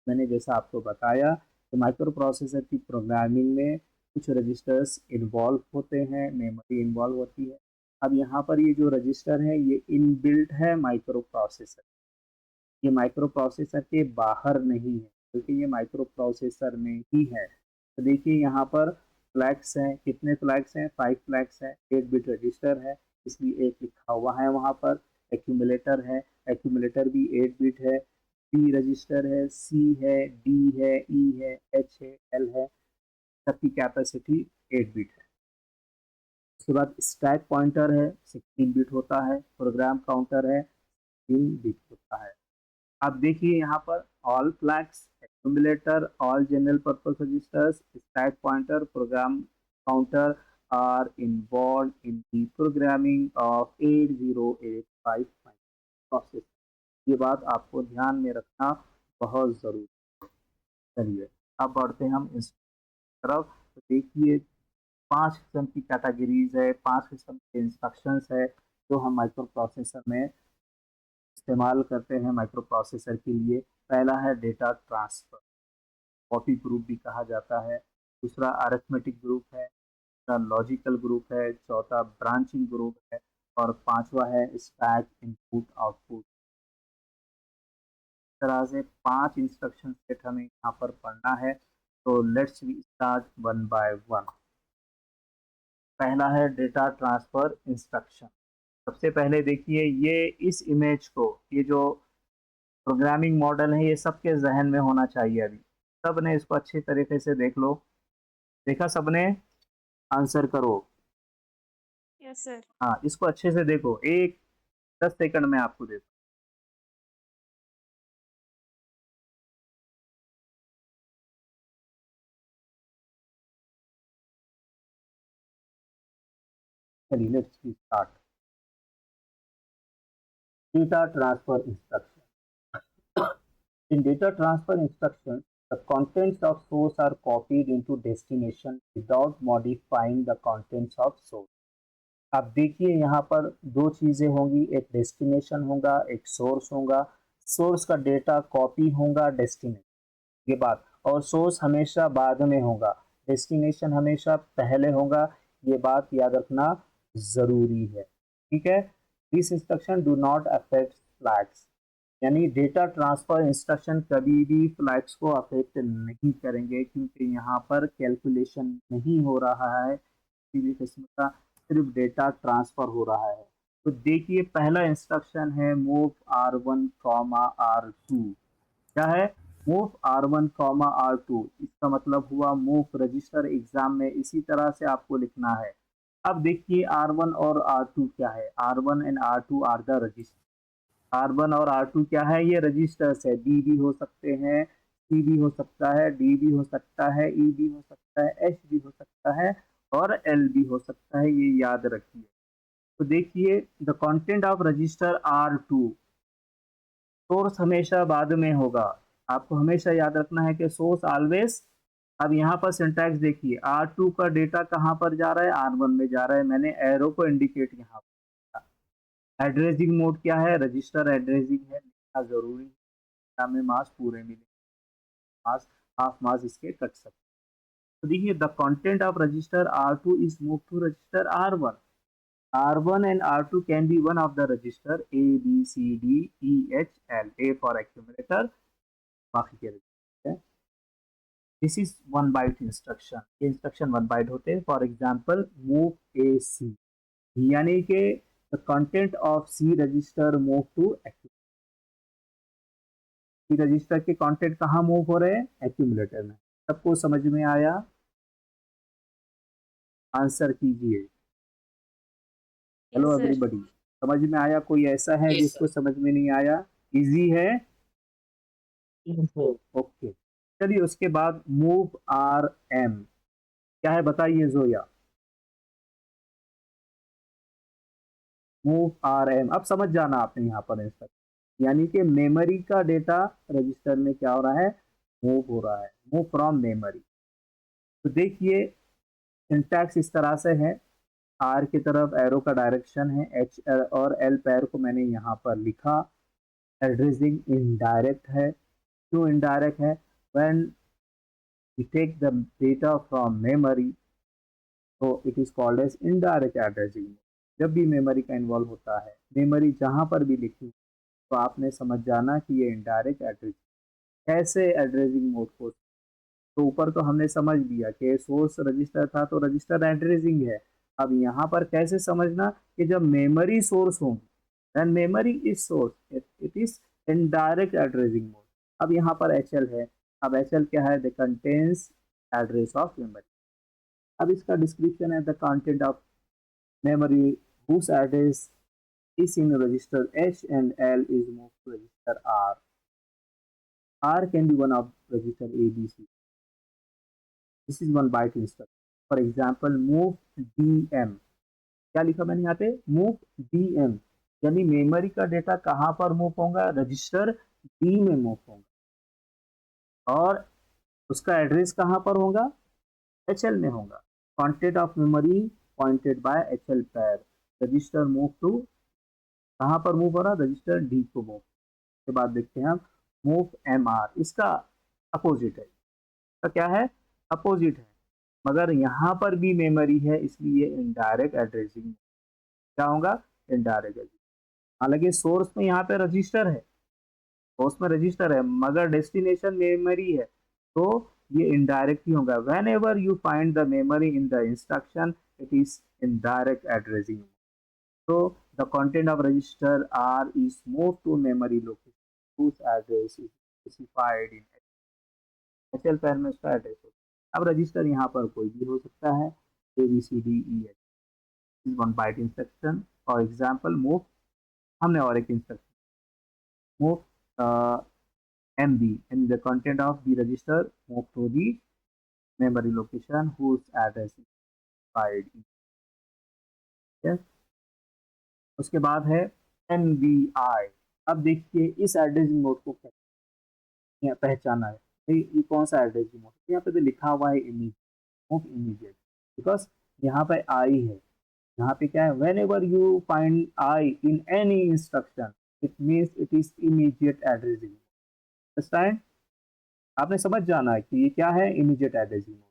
मैंने जैसा आपको बताया कि माइक्रो प्रोसेसर की प्रोग्रामिंग में कुछ रजिस्टर्स इन्वॉल्व होते हैं, मेमोरी इन्वॉल्व होती है। अब यहाँ पर ये जो रजिस्टर है ये इनबिल्ट है माइक्रो प्रोसेसर, ये माइक्रो प्रोसेसर के बाहर नहीं है, बल्कि ये माइक्रो प्रोसेसर में ही है। तो देखिए यहाँ पर फ्लैग्स हैं, कितने फ्लैग्स हैं, 5 फ्लैग्स हैं, 8 बिट रजिस्टर है, इसलिए एक लिखा हुआ है वहाँ पर। एक्यूमुलेटर है, एक्यूमुलेटर भी 8 बिट है। बी रजिस्टर है, सी है, डी है, ई है, एच है, एल है, सबकी कैपेसिटी 8 बिट है। उसके बाद स्टैक पॉइंटर है, 16 बिट होता है। प्रोग्राम काउंटर है, 3 बिट होता है। आप देखिए यहाँ पर all flags, accumulator, all general purpose registers, stack pointer, program counter are involve in the programming of 8085 process. ये बात आपको ध्यान में रखना बहुत जरूरी। चलिए अब बढ़ते हैं हम इस तरफ। तो देखिए 5 किस्म की कैटेगरीज है, 5 किस्म के इंस्ट्रक्शंस है जो हम माइक्रो प्रोसेसर में इस्तेमाल करते हैं माइक्रो प्रोसेसर के लिए। पहला है डेटा ट्रांसफ़र, कॉपी ग्रुप भी कहा जाता है। दूसरा अरिथमेटिक ग्रुप है, तीसरा लॉजिकल ग्रुप है, चौथा ब्रांचिंग ग्रुप है, और पांचवा है स्टैक इनपुट आउटपुट। इस तरह से 5 इंस्ट्रक्शन सेट हमें यहाँ पर पढ़ना है। तो let's we start one by one. पहला है डेटा ट्रांसफ़र इंस्ट्रक्शन। सबसे पहले देखिए ये इस इमेज को, ये जो प्रोग्रामिंग मॉडल है ये सबके जहन में होना चाहिए। अभी सब ने इसको अच्छी तरीके से देख लो, देखा सबने, आंसर करो। Yes sir. हाँ इसको अच्छे से देखो, एक 10 सेकंड में आपको देता चलिए let's start. Data transfer instruction. In data transfer instructions, the contents of source are copied into destination without modifying the contents of source. अब देखिए यहाँ पर दो चीजें होंगी, एक डेस्टिनेशन होगा, एक सोर्स होगा। सोर्स का डेटा कॉपी होगा डेस्टिनेशन, ये बात, और सोर्स हमेशा बाद में होगा, डेस्टिनेशन हमेशा पहले होगा। ये बात याद रखना जरूरी है, ठीक है। This instruction do not affect flags, यानी डेटा ट्रांसफर इंस्ट्रक्शन कभी भी फ्लैग्स को अफेक्ट नहीं करेंगे, क्योंकि यहाँ पर कैलकुलेशन नहीं हो रहा है किसी भी किस्म का, सिर्फ डेटा ट्रांसफर हो रहा है। तो देखिए पहला इंस्ट्रक्शन है मूव R1 कॉमा R2। क्या है? मूव R1 कॉमा R2, इसका मतलब हुआ मूव रजिस्टर। एग्जाम में इसी तरह से आपको लिखना है। अब देखिए R1 और R2 क्या है? R1 and R2 are the register. R1 और R2 क्या है? ये रजिस्टर्स है। बी भी हो सकते हैं, सी भी हो सकता है, डी भी हो सकता है, ई भी हो सकता है, एच भी हो सकता है, और एल भी हो सकता है, ये याद रखिए। तो देखिए the content of register R2, source हमेशा बाद में होगा। आपको हमेशा याद रखना है कि सोर्स ऑलवेज। अब यहाँ पर सिंटैक्स देखिए, R2 का डेटा कहाँ पर जा रहा है? R1 में जा रहा है। मैंने एरो को इंडिकेट यहाँ पर। एड्रेसिंग मोड क्या है? रजिस्टर एड्रेसिंग है, लिखना जरूरी है। में मास पूरे मिले, मास हाफ मास इसके कट सकते। तो देखिए the content of register R2 is move to register R1। R1 and R2 can be one of the register A, B, C, D, E, H, L. A for accumulator, बाकी के register है। This is one byte instruction, ये instruction one byte होते हैं। For example move A C, यानी कि the content of C register move to accumulator. C register के content कहाँ मूव हो रहे हैं? एक्यूमुलेटर में। सबको समझ में आया? आंसर कीजिए। Hello Yes, sir. एवरीबॉडी, समझ में आया? कोई ऐसा है Yes, जिसको समझ में नहीं आया? इजी है? sir. ओके। चलिए उसके बाद मूव आर एम क्या है बताइए जोया। मूव आर एम, अब समझ जाना आपने यहाँ पर इंस्ट्रक्शन, यानी कि मेमोरी का डेटा रजिस्टर में क्या हो रहा है? मूव हो रहा है, मूव फ्रॉम मेमोरी। तो देखिए सिंटैक्स इस तरह से है। आर की तरफ एरो का डायरेक्शन है, एच और एल पैर को मैंने यहाँ पर लिखा। एड्रेसिंग इनडायरेक्ट है। क्यों इनडायरेक्ट है? When we take the data from memory, तो it is called as indirect addressing. जब भी मेमोरी का इन्वॉल्व होता है, मेमोरी जहां पर भी लिखी, तो आपने समझ जाना कि ये इनडायरेक्ट एड्रेसिंग। कैसे एड्रेसिंग मोड को? तो ऊपर तो हमने समझ लिया कि सोर्स रजिस्टर था तो रजिस्टर एड्रेसिंग है। अब यहाँ पर कैसे समझना कि जब मेमोरी सोर्स होगी, then memory is source, it is indirect addressing mode. अब यहाँ पर एच एल है। अब एच एल क्या है? The contains address of memory. अब इसका डिस्क्रिप्शन है, the content of memory whose address is in register H and L is moved to register R. R can be one of register A, B, C. This is one byte instruction. For example, move DM, क्या लिखा मैंने यहाँ पे? Move DM, यानी memory का data कहाँ पर move होगा? रजिस्टर D में मूव होगा, और उसका एड्रेस कहाँ पर होगा? HL में होगा। Content of memory pointed bye HL पैर। रजिस्टर मूव टू, कहाँ पर मूव हो रहा? रजिस्टर डी को मूव। के बाद देखते हैं हम मूव एम आर, इसका अपोजिट है। इसका क्या है? अपोजिट है, मगर यहाँ पर भी मेमोरी है, इसलिए इनडायरेक्ट एड्रेसिंग। क्या होगा? Indirect addressing. हालांकि सोर्स में यहाँ पे रजिस्टर है, सोर्स में रजिस्टर है, मगर डेस्टिनेशन मेमोरी है, तो ये इनडायरेक्ट ही होगा। When ever you find the memory in the instruction, it is indirect addressing. So the content of register R is moved to memory location whose address is specified in HL पैर में उसका address होता है। अब register यहाँ पर कोई भी हो सकता है, A B C D E H. Is one byte instruction. For example move, हमने और एक instruction move M B, and the content of the register move to the memory location whose address is specified in है। उसके बाद है MVI। अब देखिए इस एड्रेसिंग मोड को कैसे पहचाना है, ये कौन सा एड्रेसिंग मोड, यहाँ पे तो लिखा हुआ है इमीडिएट, बिकॉज यहाँ पे आई है, यहाँ पे क्या है, when ever you find I in any instruction it means it is immediate addressing. Understand? आपने समझ जाना है कि ये क्या है, इमीडिएट एड्रेसिंग मोड।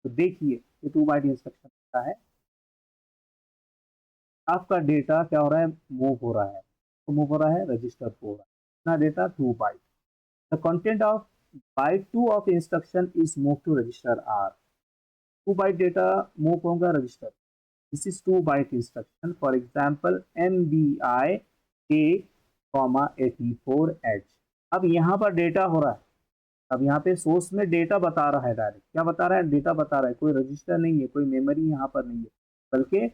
तो देखिए ये 2 बाइट इंस्ट्रक्शन का है, आपका डेटा क्या हो रहा है, मूव हो रहा है, तो मूव हो रहा है रजिस्टर को हो रहा है, इतना data 2 byte. The content of byte 2 of instruction is move to register R. 2 byte data move होगा register, this is 2 byte instruction, for example MBI A, 84H। अब यहाँ पर डेटा हो रहा है, अब यहाँ पे सोर्स में डेटा बता रहा है, डायरेक्ट क्या बता रहा है, डेटा बता रहा है, कोई रजिस्टर नहीं है, कोई मेमोरी यहाँ पर नहीं है, बल्कि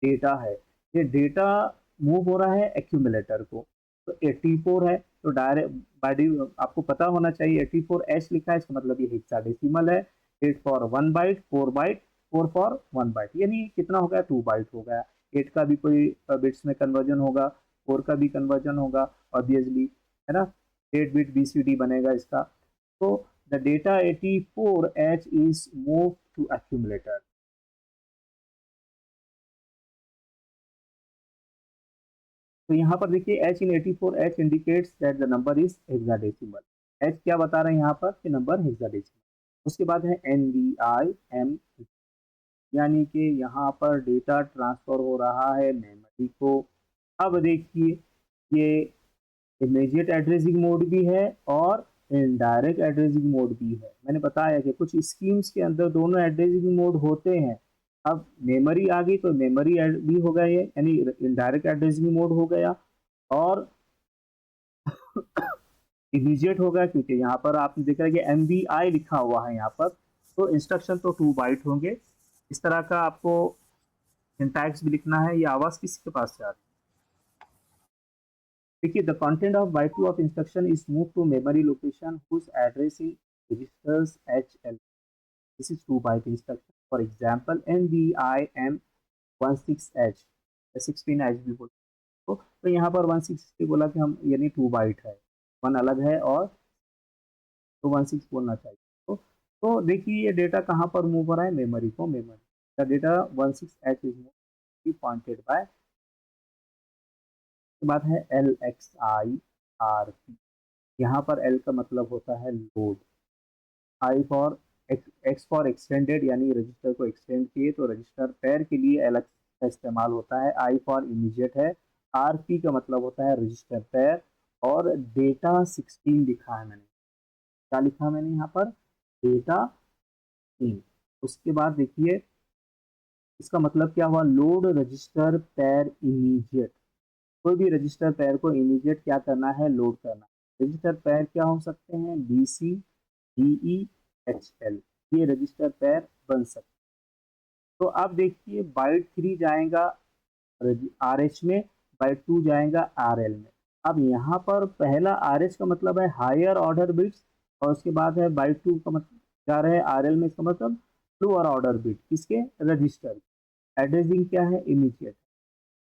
डेटा है। ये डेटा मूव हो रहा है एक्यूमुलेटर को, तो 84 है, तो डायरेक्ट बाई आपको पता होना चाहिए 84H लिखा है, इसका मतलब ये हेक्साडेसिमल है, 8 for 1 byte, 4 byte, 4 for 1 byte, यानी कितना हो गया, 2 बाइट हो गया। 8 का भी कोई बिट्स में कन्वर्जन होगा, 4 का भी कन्वर्जन होगा ऑब्वियसली, है ना, 8 बिट BCD बनेगा इसका। तो the data 84H is moved to accumulator। तो यहाँ पर देखिए H in 84H indicates that the number is hexadecimal। H क्या बता रहे हैं यहाँ पर कि नंबर हेक्साडेसिमल। उसके बाद है NVIM, यानी कि यहाँ पर डेटा ट्रांसफर हो रहा है मेमोरी को। अब देखिए ये इमीडिएट एड्रेसिंग मोड भी है और इनडायरेक्ट एड्रेसिंग मोड भी है। मैंने बताया कि कुछ स्कीम्स के अंदर दोनों एड्रेसिंग मोड होते हैं। अब मेमोरी आ गई तो मेमोरी भी हो गया, ये यानी इनडायरेक्ट एड्रेसिंग मोड हो गया, और इमीडिएट हो गया, क्योंकि यहाँ पर आपने देखा कि MVI लिखा हुआ है यहाँ पर, तो इंस्ट्रक्शन तो 2 बाइट होंगे। इस तरह का आपको सिंटैक्स भी लिखना है। ये आवाज़ किसके पास से आ रही है? देखिए the content of byte 2 of instruction is move to memory location whose addressing registers HL। This is 2 byte instruction. For example MVIM 16H, 16H भी बोल तो यहाँ पर 160 बोला कि हम, यानी 2 बाइट है, 1 अलग है और तो 16 बोलना चाहिए। तो देखिए ये डेटा कहाँ पर मूव हो रहा है, मेमोरी को, memory the data 16H is move pointed bye. उसके बाद है LXIRP। यहाँ पर L का मतलब होता है load, I for X for extended, यानी रजिस्टर को एक्सटेंड किए तो रजिस्टर पेयर के लिए LX का इस्तेमाल होता है। I फॉर इमीडिएट है। RP का मतलब होता है रजिस्टर पेयर, और डेटा 16 लिखा है मैंने, क्या लिखा मैंने यहाँ पर, डेटा 16। उसके बाद देखिए इसका मतलब क्या हुआ, लोड रजिस्टर पेयर इमीडिएट, कोई भी रजिस्टर पेयर को इमीडिएट क्या करना है, लोड करना। रजिस्टर पेयर क्या हो सकते हैं, BC, DE, HL, ये रजिस्टर पेयर बन सकते हैं। तो अब देखिए बाइट 3 जाएगा RH में, बाइट 2 जाएगा RL में। अब यहाँ पर पहला RH का मतलब है हायर ऑर्डर बिट्स, और उसके बाद है बाइट 2 का मतलब जा रहे हैं RL में, इसका मतलब लोअर ऑर्डर बिट किसके, रजिस्टर। एड्रेसिंग क्या है, इमीडिएट।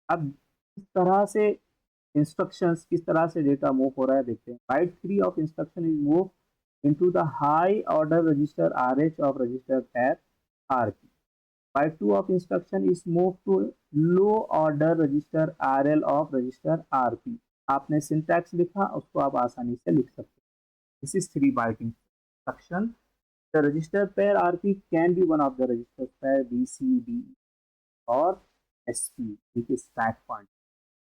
अब इस तरह से इंस्ट्रक्शंस, किस तरह से डेटा मूव हो रहा है देखते हैं। Byte 3 of instruction is move into the high order register RH of register pair RP। Byte 2 of instruction is move to low order register RL of register RP। आपने syntax लिखा, उसको आप आसानी से लिख सकते हैं। This is 3 byte instruction. The register pair RP can be one of the register pair BCD or SP, which is stack point.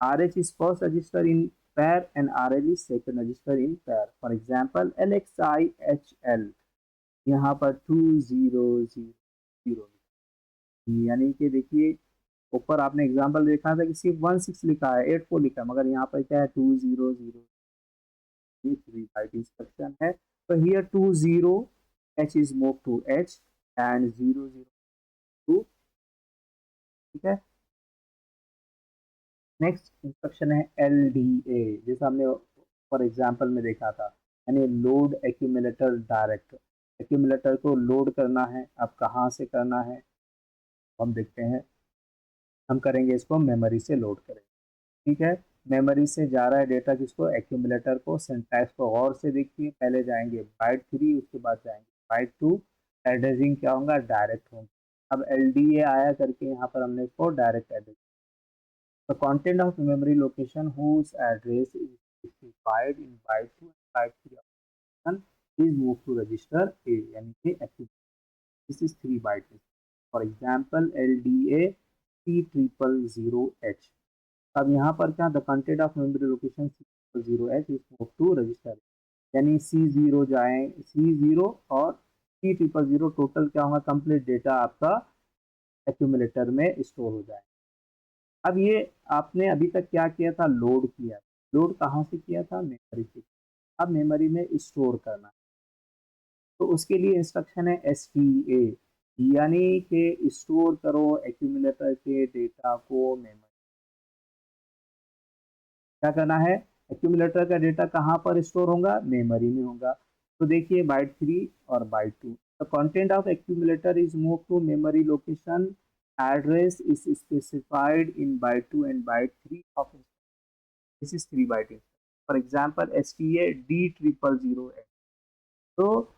RH is first register in pair and RL is second register in pair. For example, LXIHL यहाँ पर 2000, यानी कि देखिए ऊपर आपने example देखा था कि सिर्फ 16 लिखा है, 84 लिखा है, मगर यहाँ पर क्या है 200, 3 बाइट इंस्ट्रक्शन है। तो here 20H is moved to H and 002, ठीक है। नेक्स्ट इंस्ट्रक्शन है LDA, जैसा हमने फॉर एग्जांपल में देखा था, यानी लोड एक्यूमुलेटर डायरेक्ट। एक्यूमुलेटर को लोड करना है, अब कहाँ से करना है हम देखते हैं। हम करेंगे इसको मेमोरी से लोड करेंगे। ठीक है, मेमोरी से जा रहा है डेटा किसको, एक्यूमुलेटर को। सिंटैक्स को गौर से देखिए, पहले जाएंगे बाइट 3, उसके बाद जाएंगे बाइट 2। एड्रेसिंग क्या होगा, डायरेक्ट होगा। अब LDA आया करके यहाँ पर हमने इसको direct address. The content of memory location whose address is specified in byte 2 and byte 3 is move to register A, यानी कि this is 3 byte. For example LDA C000H। अब यहाँ पर क्या, the content of memory location C000H is move to register, यानी C0 जाए, C0 और C000 total क्या होगा, कंप्लीट डेटा आपका एक्यूमुलेटर में स्टोर हो जाए। अब ये आपने अभी तक क्या किया था, लोड किया। लोड कहाँ से किया था, मेमोरी से। अब मेमोरी में स्टोर करना, तो उसके लिए इंस्ट्रक्शन है STA, यानी कि स्टोर करो एक्यूमुलेटर के डेटा को मेमोरी। क्या करना है, एक्यूमुलेटर का डेटा कहाँ पर स्टोर होगा, मेमोरी में होगा। तो देखिए बाइट 3 और byte 2, the content of accumulator is move to memory location address is specified in byte 2 and byte 3 of this is 3 byte. For example STA D000H। तो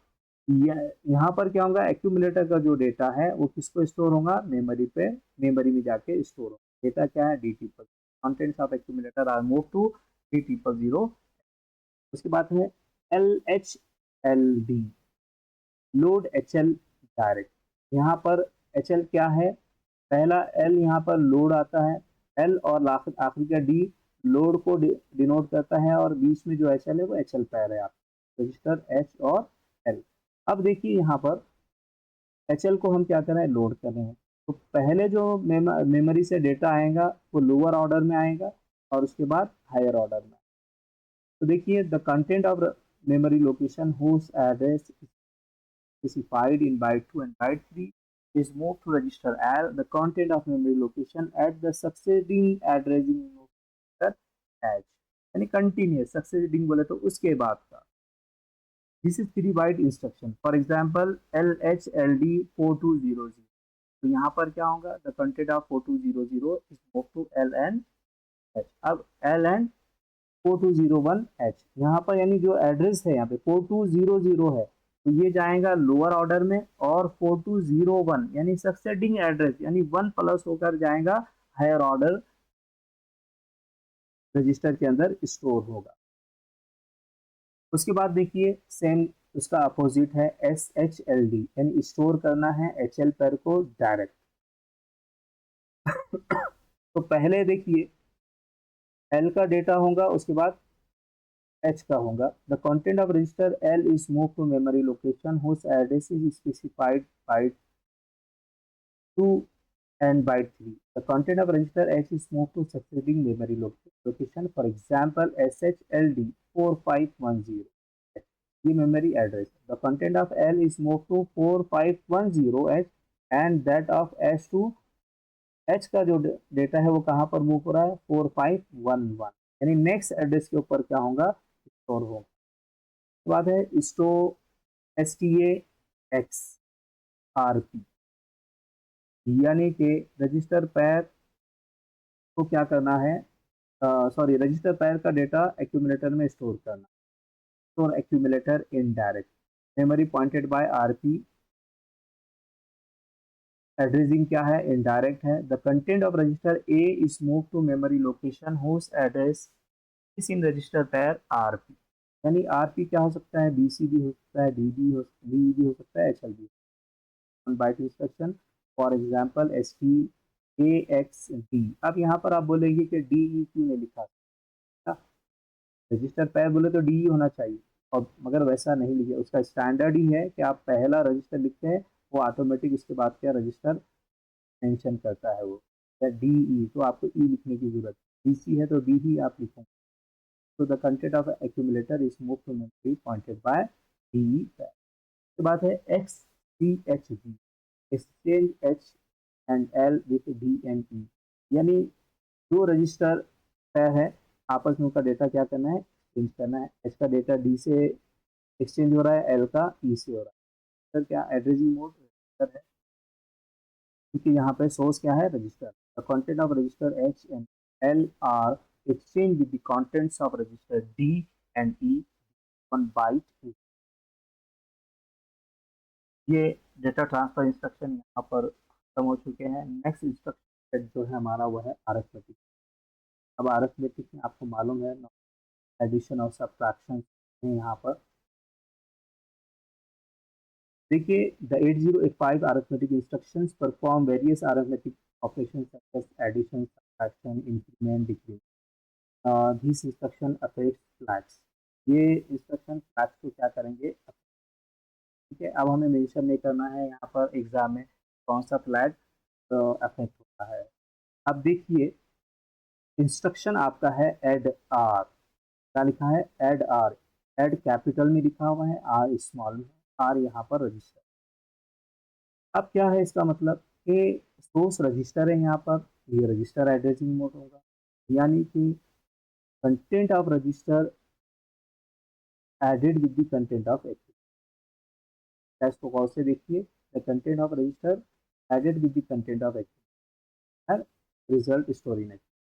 यहाँ पर क्या होगा, एक्यूमुलेटर का जो डेटा है वो किसको स्टोर होगा, मेमोरी पे। मेमोरी में जाके स्टोर होगा। डेटा क्या है, D000। Contents of accumulator are move to D000। उसके बाद है LHLD, लोड HL डायरेक्ट। यहाँ पर HL क्या है, पहला L यहाँ पर लोड आता है, L और आखिरी का D लोड को डिनोट करता है, और बीच में जो HL है वो HL पैर है आप, रजिस्टर H और L। अब देखिए यहाँ पर HL को हम क्या कर रहे हैं, लोड कर रहे हैं। तो पहले जो मेमोरी से डेटा आएगा वो लोअर ऑर्डर में आएगा, और उसके बाद हायर ऑर्डर में। तो देखिए the content of memory location whose address is specified in byte 2 and byte 3 is moved to register L. The content of memory location at the succeeding addressing register H, यानी continuous. Succeeding बोले तो उसके बाद का। This is 3 byte instruction. For example LHLD 4200, तो यहाँ पर क्या होगा, the content of 4200 is move to LNH। अब LN 4201H यहाँ पर, यानी जो एड्रेस है यहाँ पे 4200 है, तो ये जाएगा लोअर ऑर्डर में, और 4201 यानी सक्सेडिंग एड्रेस, यानी 1 प्लस होकर जाएगा हायर ऑर्डर रजिस्टर के अंदर स्टोर होगा। उसके बाद देखिए सेम उसका अपोजिट है SHLD, यानी स्टोर करना है HL पेयर को डायरेक्ट। तो पहले देखिए L का डेटा होगा, उसके बाद H का होगा। The content of register L is move to memory location whose address is specified byte 2 and byte 3. The content of register H is moved to succeeding memory location. For example, SHLD 4510. ये memory address. The content of L is moved to 4510H and that of H to H का जो data है वो कहाँ पर move हो रहा है, 4511, यानी नेक्स्ट एड्रेस के ऊपर क्या होगा, स्टोर होगा। उसके बाद है STA XRP, यानी कि रजिस्टर पैर को क्या करना है, सॉरी, रजिस्टर पैर का डेटा एक्यूमुलेटर में स्टोर करना। Store accumulator indirect memory pointed by RP। Addressing क्या है, इनडायरेक्ट है। The content of register A is move to memory location whose address is in register pair RP, यानी RP क्या हो सकता है, BC भी हो सकता है, DB भी हो सकता है, HL भी। Byte instruction for example STAXD। अब यहाँ पर आप बोलेंगे कि DE क्यों नहीं लिखा, रजिस्टर पैर बोले तो DE होना चाहिए, और मगर वैसा नहीं लिखे। उसका स्टैंडर्ड ही है कि आप पहला रजिस्टर लिखते हैं, वो ऑटोमेटिक उसके बाद क्या रजिस्टर मेंशन करता है वो, या DE, तो आपको E लिखने की जरूरत है। BC है तो D ही आप लिखेंगे। तो the content of accumulator is move to memory pointed by DE pair. उसके बाद है XCHG, exchange H and L with DNE, यानी दो रजिस्टर पैर है, आपस में उनका डेटा क्या करना है, एक्सचेंज करना है। H का डेटा D से एक्सचेंज हो रहा है, L का E से हो रहा है। सर क्या एड्रेसिंग मोड रजिस्टर है, क्योंकि यहाँ पे सोर्स क्या है, register. The content of register H and L are exchanged with the contents of register D and E 1 byte। ये डेटा ट्रांसफर इंस्ट्रक्शन यहाँ पर खत्म हो चुके हैं। नेक्स्ट इंस्ट्रक्शन जो है हमारा वो है अरिथमेटिक। अब अरिथमेटिक में आपको मालूम है एडिशन और सब्ट्रैक्शन है यहाँ पर। देखिए the 8085 arithmetic instructions perform various arithmetic operations such as addition, subtraction, increment, decrement. This instruction affects flags. ये इंस्ट्रक्शन फ्लैग्स को क्या करेंगे, ठीक है। अब हमें मेंशन नहीं करना है यहाँ पर एग्जाम में कौन सा फ्लैग अफेक्ट होता है। अब देखिए इंस्ट्रक्शन आपका है एड आर, क्या लिखा है एड आर। एड कैपिटल में लिखा हुआ है, आर स्मॉल में, आर यहाँ पर रजिस्टर। अब क्या है इसका मतलब कि सोर्स रजिस्टर है यहाँ पर, ये रजिस्टर एड्रेसिंग मोड होगा, यानी कि content of register added with the content of active. इसको गौर से देखिए, the content of register added with the content of active and result storing.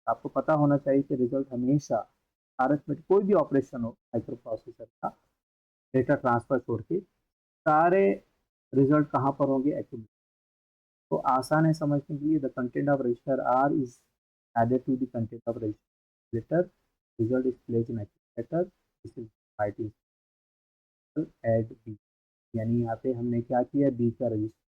आपको पता होना चाहिए कि रिजल्ट हमेशा अरिथमेटिक कोई भी ऑपरेशन हो माइक्रो प्रोसेसर का डेटा ट्रांसफर छोड़ के सारे रिजल्ट कहाँ पर होंगे, एक्यूमुलेटर। तो आसान है समझने के लिए, the content of register R is added to the content of register, result is placed in accumulator, this is writing add B. यानी यहाँ पे हमने क्या किया, बी का रजिस्टर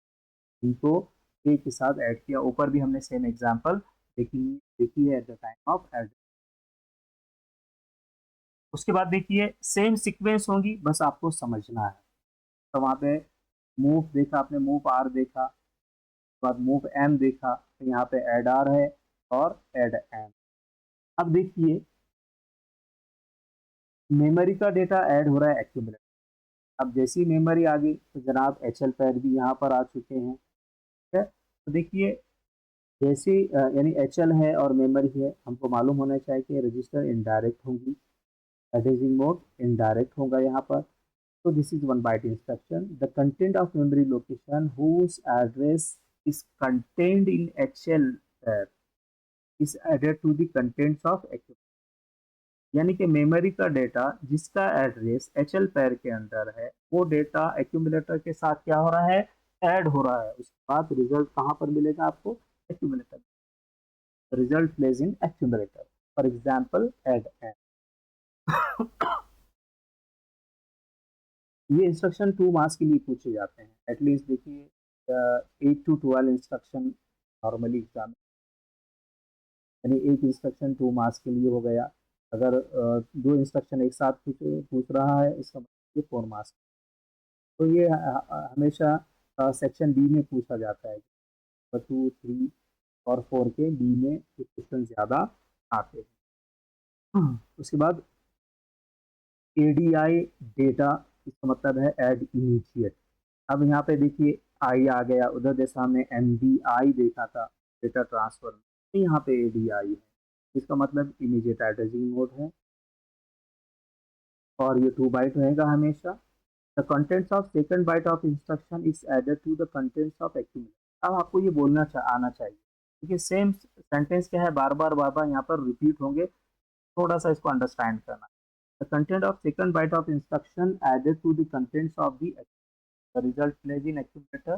बी को ए के साथ ऐड किया। ऊपर भी हमने सेम एग्जांपल देखी है at the time of add. उसके बाद देखिए सेम सीक्वेंस होंगी, बस आपको समझना है। तो वहाँ पे मूव देखा आपने, मूव आर देखा, बाद मूव एम देखा, तो यहाँ पे एड आर है और एड एम। अब देखिए मेमोरी का डेटा ऐड हो रहा है एक्यूमुलेटर। अब जैसी मेमोरी आ गई तो जनाब एचएल पैड भी यहाँ पर आ चुके हैं, ठीक है। तो देखिए जैसी यानी एचएल है और मेमोरी है, हमको मालूम होना चाहिए कि रजिस्टर इनडायरेक्ट होंगी, एड्रेसिंग मोड इनडायरेक्ट होगा यहाँ पर। So this is one byte instruction. The content of memory location whose address is contained in HL pair is added to the contents of accumulator। यानी कि मेमोरी का data जिसका address HL पैर के अंदर है वो डेटा एक्यूमुलेटर के साथ क्या हो रहा है, ऐड हो रहा है। उसके बाद रिजल्ट कहाँ पर मिलेगा आपको, accumulator. Result place in accumulator, for example add N. ये इंस्ट्रक्शन 2 मार्क्स के लिए पूछे जाते हैं एटलीस्ट। देखिए 8 to 12 इंस्ट्रक्शन नॉर्मली एग्जाम, यानी एक इंस्ट्रक्शन 2 मार्क्स के लिए हो गया। अगर 2 इंस्ट्रक्शन एक साथ पूछ रहा है इसका मतलब ये 4 मार्क्स। तो ये हमेशा सेक्शन बी में पूछा जाता है, 2, 3 और 4 के बी में क्वेश्चन ज़्यादा आते हैं। उसके बाद एडीआई डेटा, इसका मतलब है ऐड इनिशिएट। अब यहाँ पे देखिए आई आ गया, उधर जैसा हमने एमडीआई देखा था डेटा ट्रांसफर, तो यहाँ पे एडीआई है, इसका मतलब इमीडिएट एड्रेसिंग मोड है और ये 2 बाइट रहेगा हमेशा। The contents of second byte of instruction is added to the contents of accumulator. अब आपको ये बोलना आना चाहिए, क्योंकि सेम सेंटेंस क्या है, बार बार यहाँ पर रिपीट होंगे, थोड़ा सा इसको अंडरस्टैंड करना। The content of second byte of instruction added to the contents of the result placed in accumulator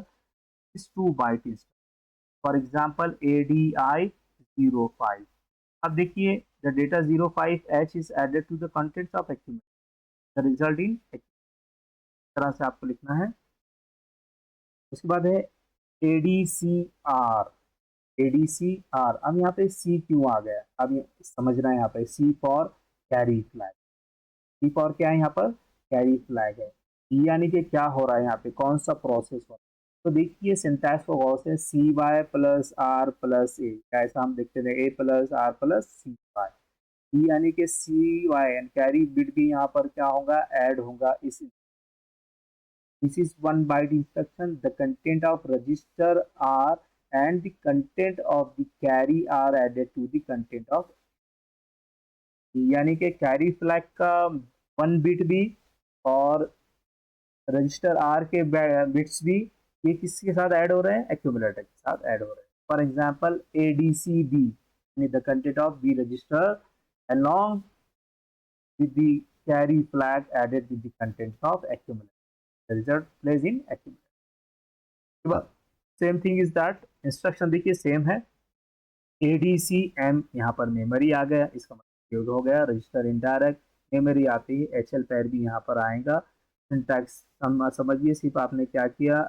is 2 byte instruction. For example, ADI 05। अब देखिए the data 05H is added to the contents of accumulator, the result in accumulator। तरह से आपको लिखना है। उसके बाद है ADCR। ADCR, अब यहाँ पे C क्यों आ गया, अब ये समझना है। यहाँ पे C for carry flag, C for क्या है यहाँ पर, कैरी फ्लैग है। यानी कि क्या हो रहा है यहाँ पे, कौन सा प्रोसेस हो रहा है। तो देखिए सिंटैक्स को गौर से, C Y plus R plus A, ऐसा हम देखते थे, A plus R plus C Y, यानी कि C Y and carry bit भी यहाँ पर क्या होगा, ऐड होगा। इस this is 1 byte instruction. The content of register R and the content of the carry are added to the content of, यानी कि कैरी फ्लैग का 1 बिट भी और रजिस्टर आर के बिट्स भी ये किसके साथ ऐड हो रहे हैं, एक्यूमुलेटर के साथ ऐड हो रहे हैं। For example, ADCB, means the content of B register along with the carry flag added with the contents of accumulator. The result plays in accumulator. Same thing is that instruction देखिए same है. ADCM यहाँ पर memory आ गया, इसका मतलब use हो गया. Register indirect memory आती है, HL पैर भी यहाँ पर आएगा. सिंटैक्स समझिए, सिर्फ आपने क्या किया,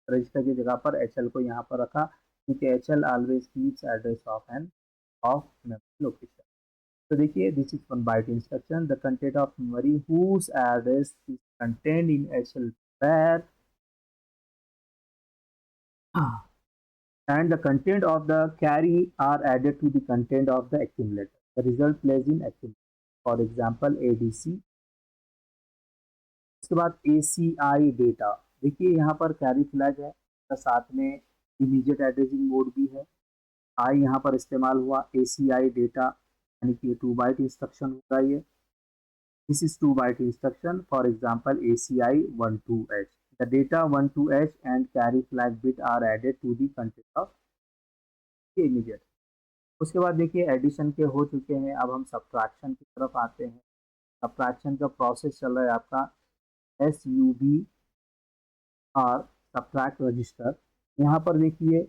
रजिस्टर की जगह पर HL को यहाँ पर रखा, क्योंकि HL always keeps address of an of memory location. तो देखिए, this is 1 byte instruction. The content of memory whose address is contained in HL pair and the content of the carry are added to the content of the accumulator. The result plays in accumulator. For example, ADC. उसके बाद ACI data. देखिए यहाँ पर carry flag है, तो साथ में immediate addressing mode भी है. आई यहाँ पर इस्तेमाल हुआ. ACI डेटा यानी कि 2 बाइट इंस्ट्रक्शन होगा ये. This is 2 byte instruction. For example, ACI 12H. The data 12H and carry flag bit are added to the content of immediate. उसके बाद देखिए एडिशन के हो चुके हैं, अब हम सब्ट्रैक्शन की तरफ आते हैं. सब्ट्रैक्शन का प्रोसेस चल रहा है आपका SUB और सब्ट्रैक्ट रजिस्टर. यहाँ पर देखिए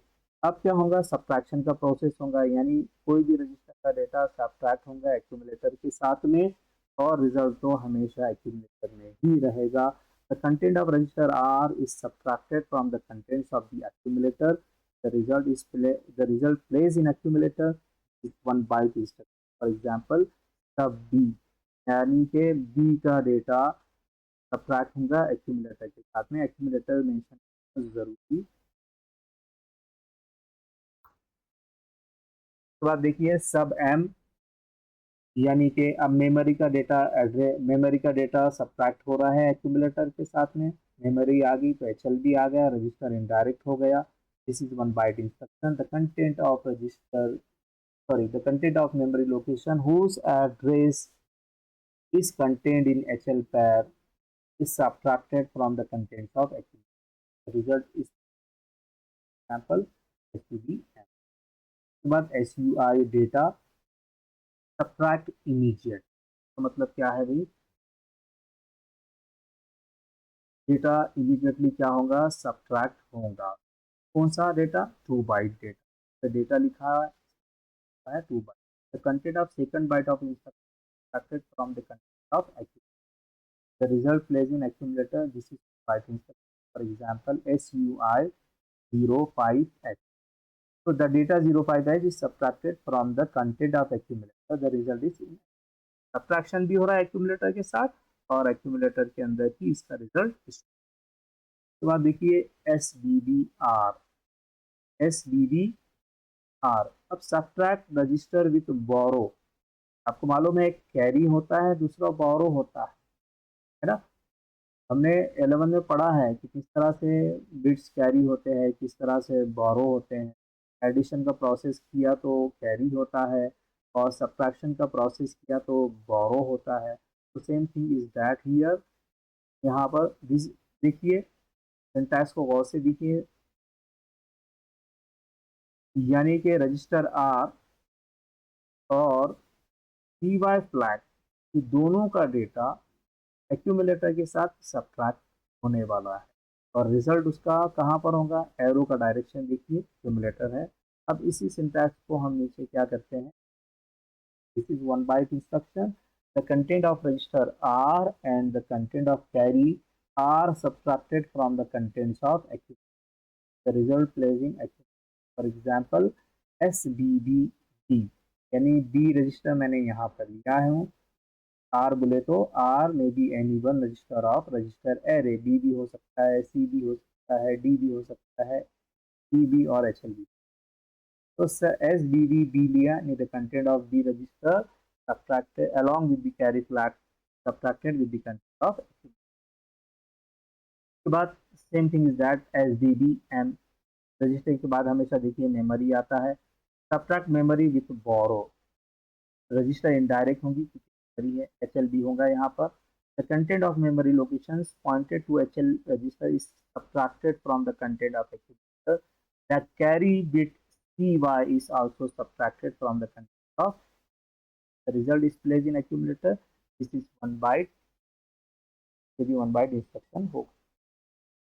अब क्या होगा, सब्ट्रैक्शन का प्रोसेस होगा, यानी कोई भी रजिस्टर का डेटा सब्ट्रैक्ट होगा एक्यूमुलेटर के साथ में, और रिजल्ट तो हमेशा एक्यूमुलेटर में ही रहेगा. The content of register R is subtracted from the contents of the accumulator. The result plays in accumulator is 1 byte instruction. For example, sub B, यानी के B का डेटा सब्ट्रैक्ट होगा एक्यूमुलेटर के साथ में. एक्यूमुलेटर मेंशन जरूरी. उसके बाद देखिए सब M, यानी कि अब मेमोरी का डेटा सब्ट्रैक्ट हो रहा है एक्यूमुलेटर के साथ में. मेमोरी आ गई तो HL भी आ गया, रजिस्टर इनडायरेक्ट हो गया. This is 1 byte instruction. The content of memory location whose address is contained in HL pair is subtracted from the contents of accumulator. The result is example SUB. उसके बाद SUI data subtract immediate. तो मतलब क्या है भाई, data immediately क्या होगा, subtract होगा. कौन सा डेटा, 2 बाइट डेटा. तो डेटा लिखा है 2 byte. The content of second byte of instruction subtracted from the content of accumulator. The result plays in accumulator. This is byte instruction. For example, SUI 05H. So the data 05H is subtracted from the content of accumulator. The result is in subtraction भी हो रहा है accumulator के साथ, और accumulator के अंदर ही इसका रिजल्ट. उसके बाद देखिए SBBR. अब सब्ट्रैक्ट रजिस्टर विथ बोरो. आपको मालूम है एक कैरी होता है, दूसरा बोरो होता है ना. हमने 11 में पढ़ा है कि किस तरह से बिट्स कैरी होते हैं, किस तरह से बोरो होते हैं. एडिशन का प्रोसेस किया तो कैरी होता है, और सब्ट्रैक्शन का प्रोसेस किया तो बोरो होता है. तो same thing is that here. यहाँ पर देखिए सिंटैक्स को गौर से देखिए, यानी कि रजिस्टर R और CY फ्लैग, ये दोनों का डेटा एक्यूमुलेटर के साथ सब्ट्रैक्ट होने वाला है, और रिजल्ट उसका कहाँ पर होगा, एरो का डायरेक्शन देखिए एक्यूमुलेटर है. अब इसी सिंटैक्स को हम नीचे क्या करते हैं, this is 1 byte instruction. The content of register R and the content of carry are subtracted from the contents of accumulator. The result plays in accumulator. For example, SBBD, यानी B रजिस्टर मैंने यहाँ पर लिया है. R बोले तो R में भी any one register of register array. B भी हो सकता है, C भी हो सकता है, D भी हो सकता है, E भी और HL भी. तो SBB लिया, यानी the content of B register subtracted along with the carry flag subtracted with the content of. के बाद same thing is that SBBM. Register के बाद हमेशा देखिए मेमोरी आता है. Subtract memory with borrow. Register indirect होगी क्योंकि मेमोरी है, HL भी होगा यहाँ पर. The content of memory locations pointed to HL register is subtracted from the content of accumulator. The carry bit CY is also subtracted from the content of the result is placed in accumulator. This is 1 byte, यदि 1 byte instruction होगा।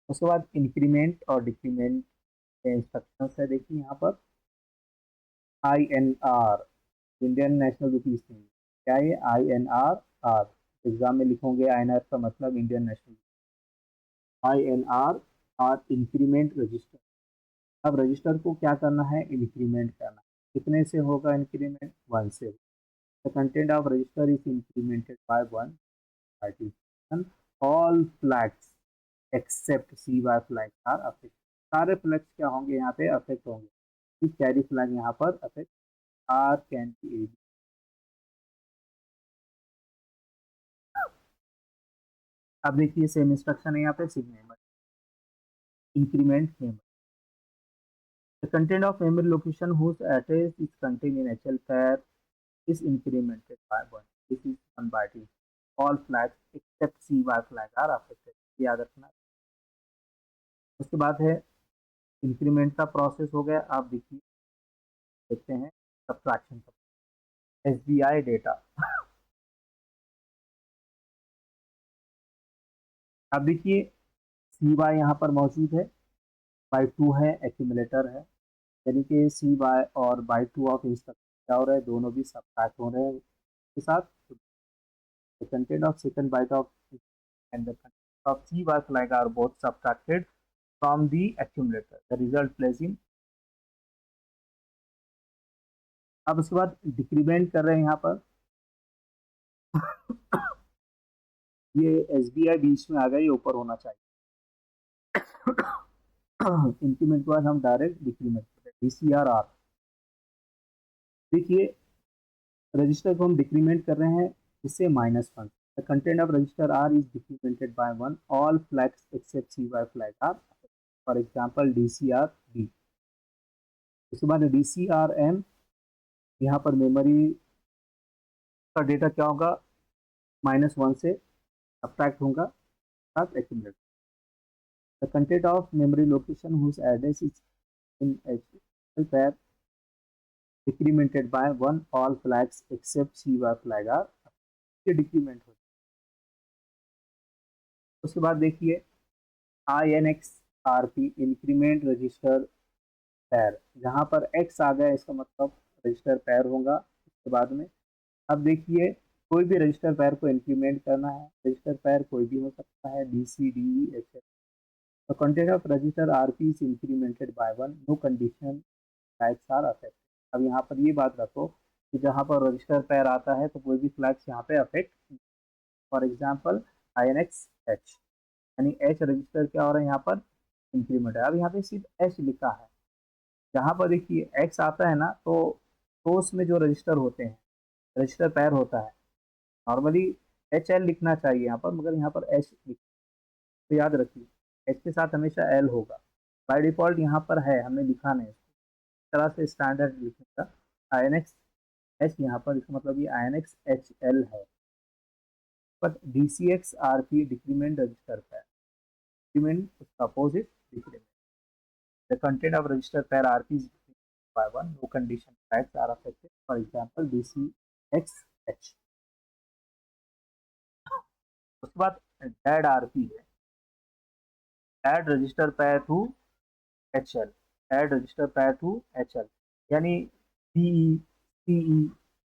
उसके बाद increment और decrement के instructions है। देखिए यहाँ पर INR इंडियन नेशनल रुपीज नहीं, क्या है ये INR आर, एग्जाम में लिखोगे INR का मतलब Indian national. INR are increment register. अब रजिस्टर को क्या करना है, इंक्रीमेंट करना। कितने से होगा इंक्रीमेंट, 1 से। The content of register is incremented by 1 partition. All flags except CY flag are affect. सारे फ्लैग्स क्या होंगे यहाँ पे, अफेक्ट होंगे। सिर्फ कैरी फ्लैग यहाँ पर affect are can be added. अब देखिए सेम इंस्ट्रक्शन है यहाँ पे, सिर्फ memory increment memory. The content of memory location whose address is contained in HL pair is incremented by 1. This is 1 byte. All flags except CY flag are affected. याद रखना। उसके बाद है इंक्रीमेंट का प्रोसेस हो गया। आप देखिए, देखते हैं सब्ट्रैक्शन का SBI डेटा। अब देखिए CY यहाँ पर मौजूद है, बाई 2 है, एक्यूमुलेटर है, यानी कि CY और बाई 2 ऑफ इंस्ट्रक्शन क्या हो रहा है, दोनों भी सब्ट्रैक्ट हो रहे हैं के साथ। The content of second byte of and the content of CY flag are both subtracted from the accumulator. The result plays in। अब उसके बाद डिक्रीमेंट कर रहे हैं यहाँ पर। ये SBI बीच में आ गया, ये ऊपर होना चाहिए। इंक्रीमेंट के बाद हम डायरेक्ट डिक्रीमेंट करते हैं, DCR। देखिए रजिस्टर को हम डिक्रीमेंट कर रहे हैं, इससे -1। The content of register R is decremented by 1. All flags except CY flag are, for example DCR B। उसके बाद DCRM, यहाँ पर मेमोरी का डेटा क्या होगा, -1 से सब्ट्रैक्ट होगा साथ accumulate. The content of memory location whose address is in HL pair decremented by 1. All flags except CY flag are, ये डिक्रीमेंट हो। उसके बाद देखिए INX RP इंक्रीमेंट रजिस्टर पैर। जहाँ पर X आ गया इसका मतलब रजिस्टर पैर होगा इसके बाद में। अब देखिए कोई भी रजिस्टर पैर को इंक्रीमेंट करना है, रजिस्टर पैर कोई भी हो सकता है, BC DE etc. The content of register RP is incremented by 1. No condition flags are affected। अब यहाँ पर ये बात रखो कि जहाँ पर रजिस्टर पैर आता है तो कोई भी फ्लैग्स यहाँ पे affect. For example INX H, यानी H रजिस्टर क्या हो रहा है यहाँ पर, इंक्रीमेंट है। अब यहाँ पे सिर्फ H लिखा है। जहाँ पर देखिए X आता है ना, तो उसमें जो रजिस्टर होते हैं, रजिस्टर पैर होता है, नॉर्मली HL लिखना चाहिए यहाँ पर, मगर यहाँ पर H लिख, तो याद रखिए H के साथ हमेशा L होगा। बाय डिफॉल्ट यहाँ पर है, हमने लिखा नहीं, इस तरह से स्टैंडर्ड लिखने का। INX H यहाँ पर, इसका मतलब ये INX HL है। But DCX RP decrement register पैर, डिक्रीमेंट उसका opposite decrement. The content of register pair RP is decreased by 1. No condition flags are affected. For example, DCXH। उसके बाद add RP है, add register pair to HL, add register pair to HL, यानी BE CE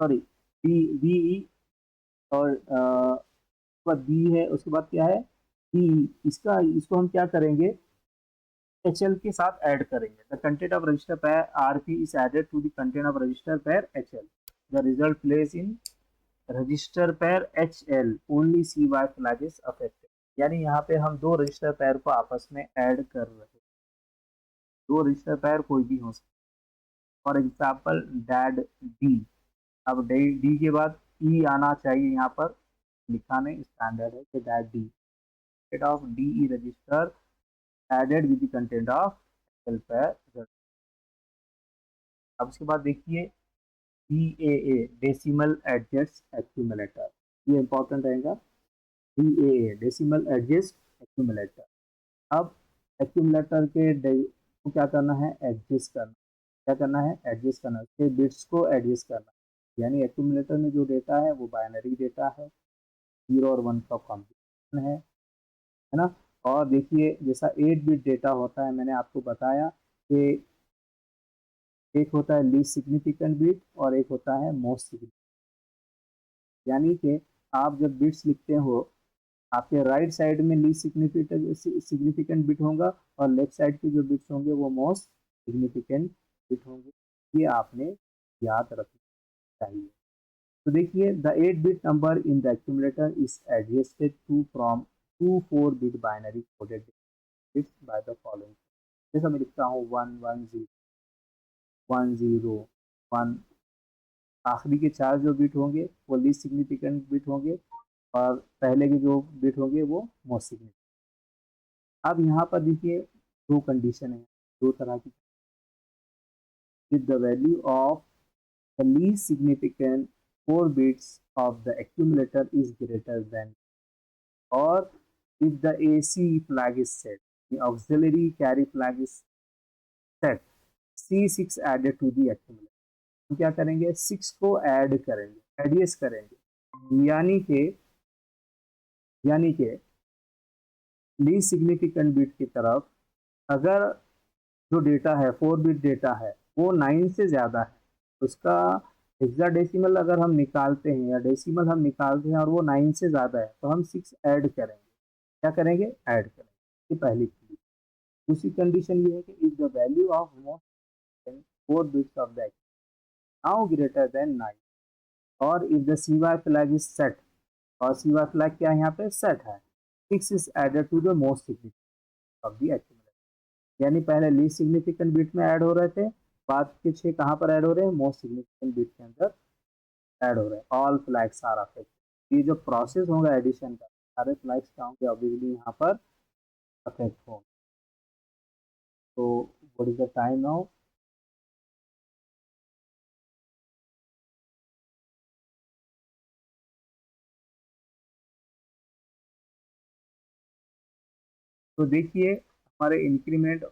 sorry BE और उसके बाद B है, उसके बाद क्या है BE। इसको हम क्या करेंगे, HL के साथ ऐड करेंगे। The content of register pair RP is added to the content of register pair HL. The result plays in register pair HL. Only CY flag is affected। यानी यहाँ पे हम दो रजिस्टर पैर को आपस में ऐड कर रहे हैं। दो रजिस्टर पैर कोई भी हो सकता है, फॉर एग्जाम्पल डैड D। अब D के बाद E आना चाहिए, यहाँ पर लिखा नहीं, स्टैंडर्ड है कि dad D of DE register added with the content of HL pair। अब उसके बाद देखिए DAA डेसिमल एडजस्ट एक्यूमुलेटर, ये इंपॉर्टेंट रहेगा। DAA decimal adjust accumulator. अब एक्यूमुलेटर के को क्या करना है, एडजस्ट करना। क्या करना है, एडजस्ट करना है, उसके बिट्स को एडजस्ट करना है। यानी एक्यूमुलेटर में जो डेटा है वो बाइनरी डेटा है, 0 और 1 का कॉम्बिनेशन है ना। और देखिए जैसा 8 बिट डेटा होता है, मैंने आपको बताया कि एक होता है लीस्ट सिग्निफिकेंट बिट और एक होता है मोस्ट सिग्निफिकेंट। यानी कि आप जब बिट्स लिखते हो, आपके राइट साइड में लीस्ट सिग्निफिकेंट बिट होगा और लेफ्ट साइड के जो बिट्स होंगे वो मोस्ट सिग्निफिकेंट बिट होंगे। ये आपने याद रखना चाहिए। तो देखिए the 8 bit number in the accumulator is adjusted to from 4 bit binary coded bits by the following. जैसा मैं लिखता हूँ 1 1 0 1 0 1, आखिरी के 4 जो बिट होंगे वो लीस्ट सिग्निफिकेंट बिट होंगे और पहले के जो बिट होंगे वो मोस्ट सिग्निफिकेंट। अब यहाँ पर देखिए दो कंडीशन है, दो तरह की। if the value of the least significant 4 bits of the accumulator is greater than, or if the AC flag is set, the auxiliary carry flag is set, C6 added to the accumulator। हम क्या करेंगे, 6 को add करेंगे, adjust करेंगे। यानी कि least significant bit की तरफ अगर जो डेटा है 4 बिट डेटा है वो 9 से ज़्यादा है, उसका हेक्साडेसिमल अगर हम निकालते हैं या डेसिमल हम निकालते हैं और वो 9 से ज़्यादा है तो हम 6 ऐड करेंगे। क्या करेंगे, ऐड करेंगे। ये पहली कंडीशन। दूसरी कंडीशन ये है कि if the value of most 4 bits of the now greater than 9 और if the CY flag is set, और CY फ्लैग क्या है यहाँ पे, सेट है, 6 is added to the most significant of the accumulator. यानी पहले लीस्ट सिग्निफिकेंट बिट में ऐड हो रहे थे, बाद के 6 कहाँ पर ऐड हो रहे हैं, मोस्ट सिग्निफिकेंट बिट के अंदर ऐड हो रहे हैं। All flags are affected. ये जो प्रोसेस होगा एडिशन का, सारे फ्लैग्स क्या होंगे, ऑब्वियसली यहाँ पर अफेक्ट होंगे। तो what is the time now? तो देखिए हमारे इंक्रीमेंट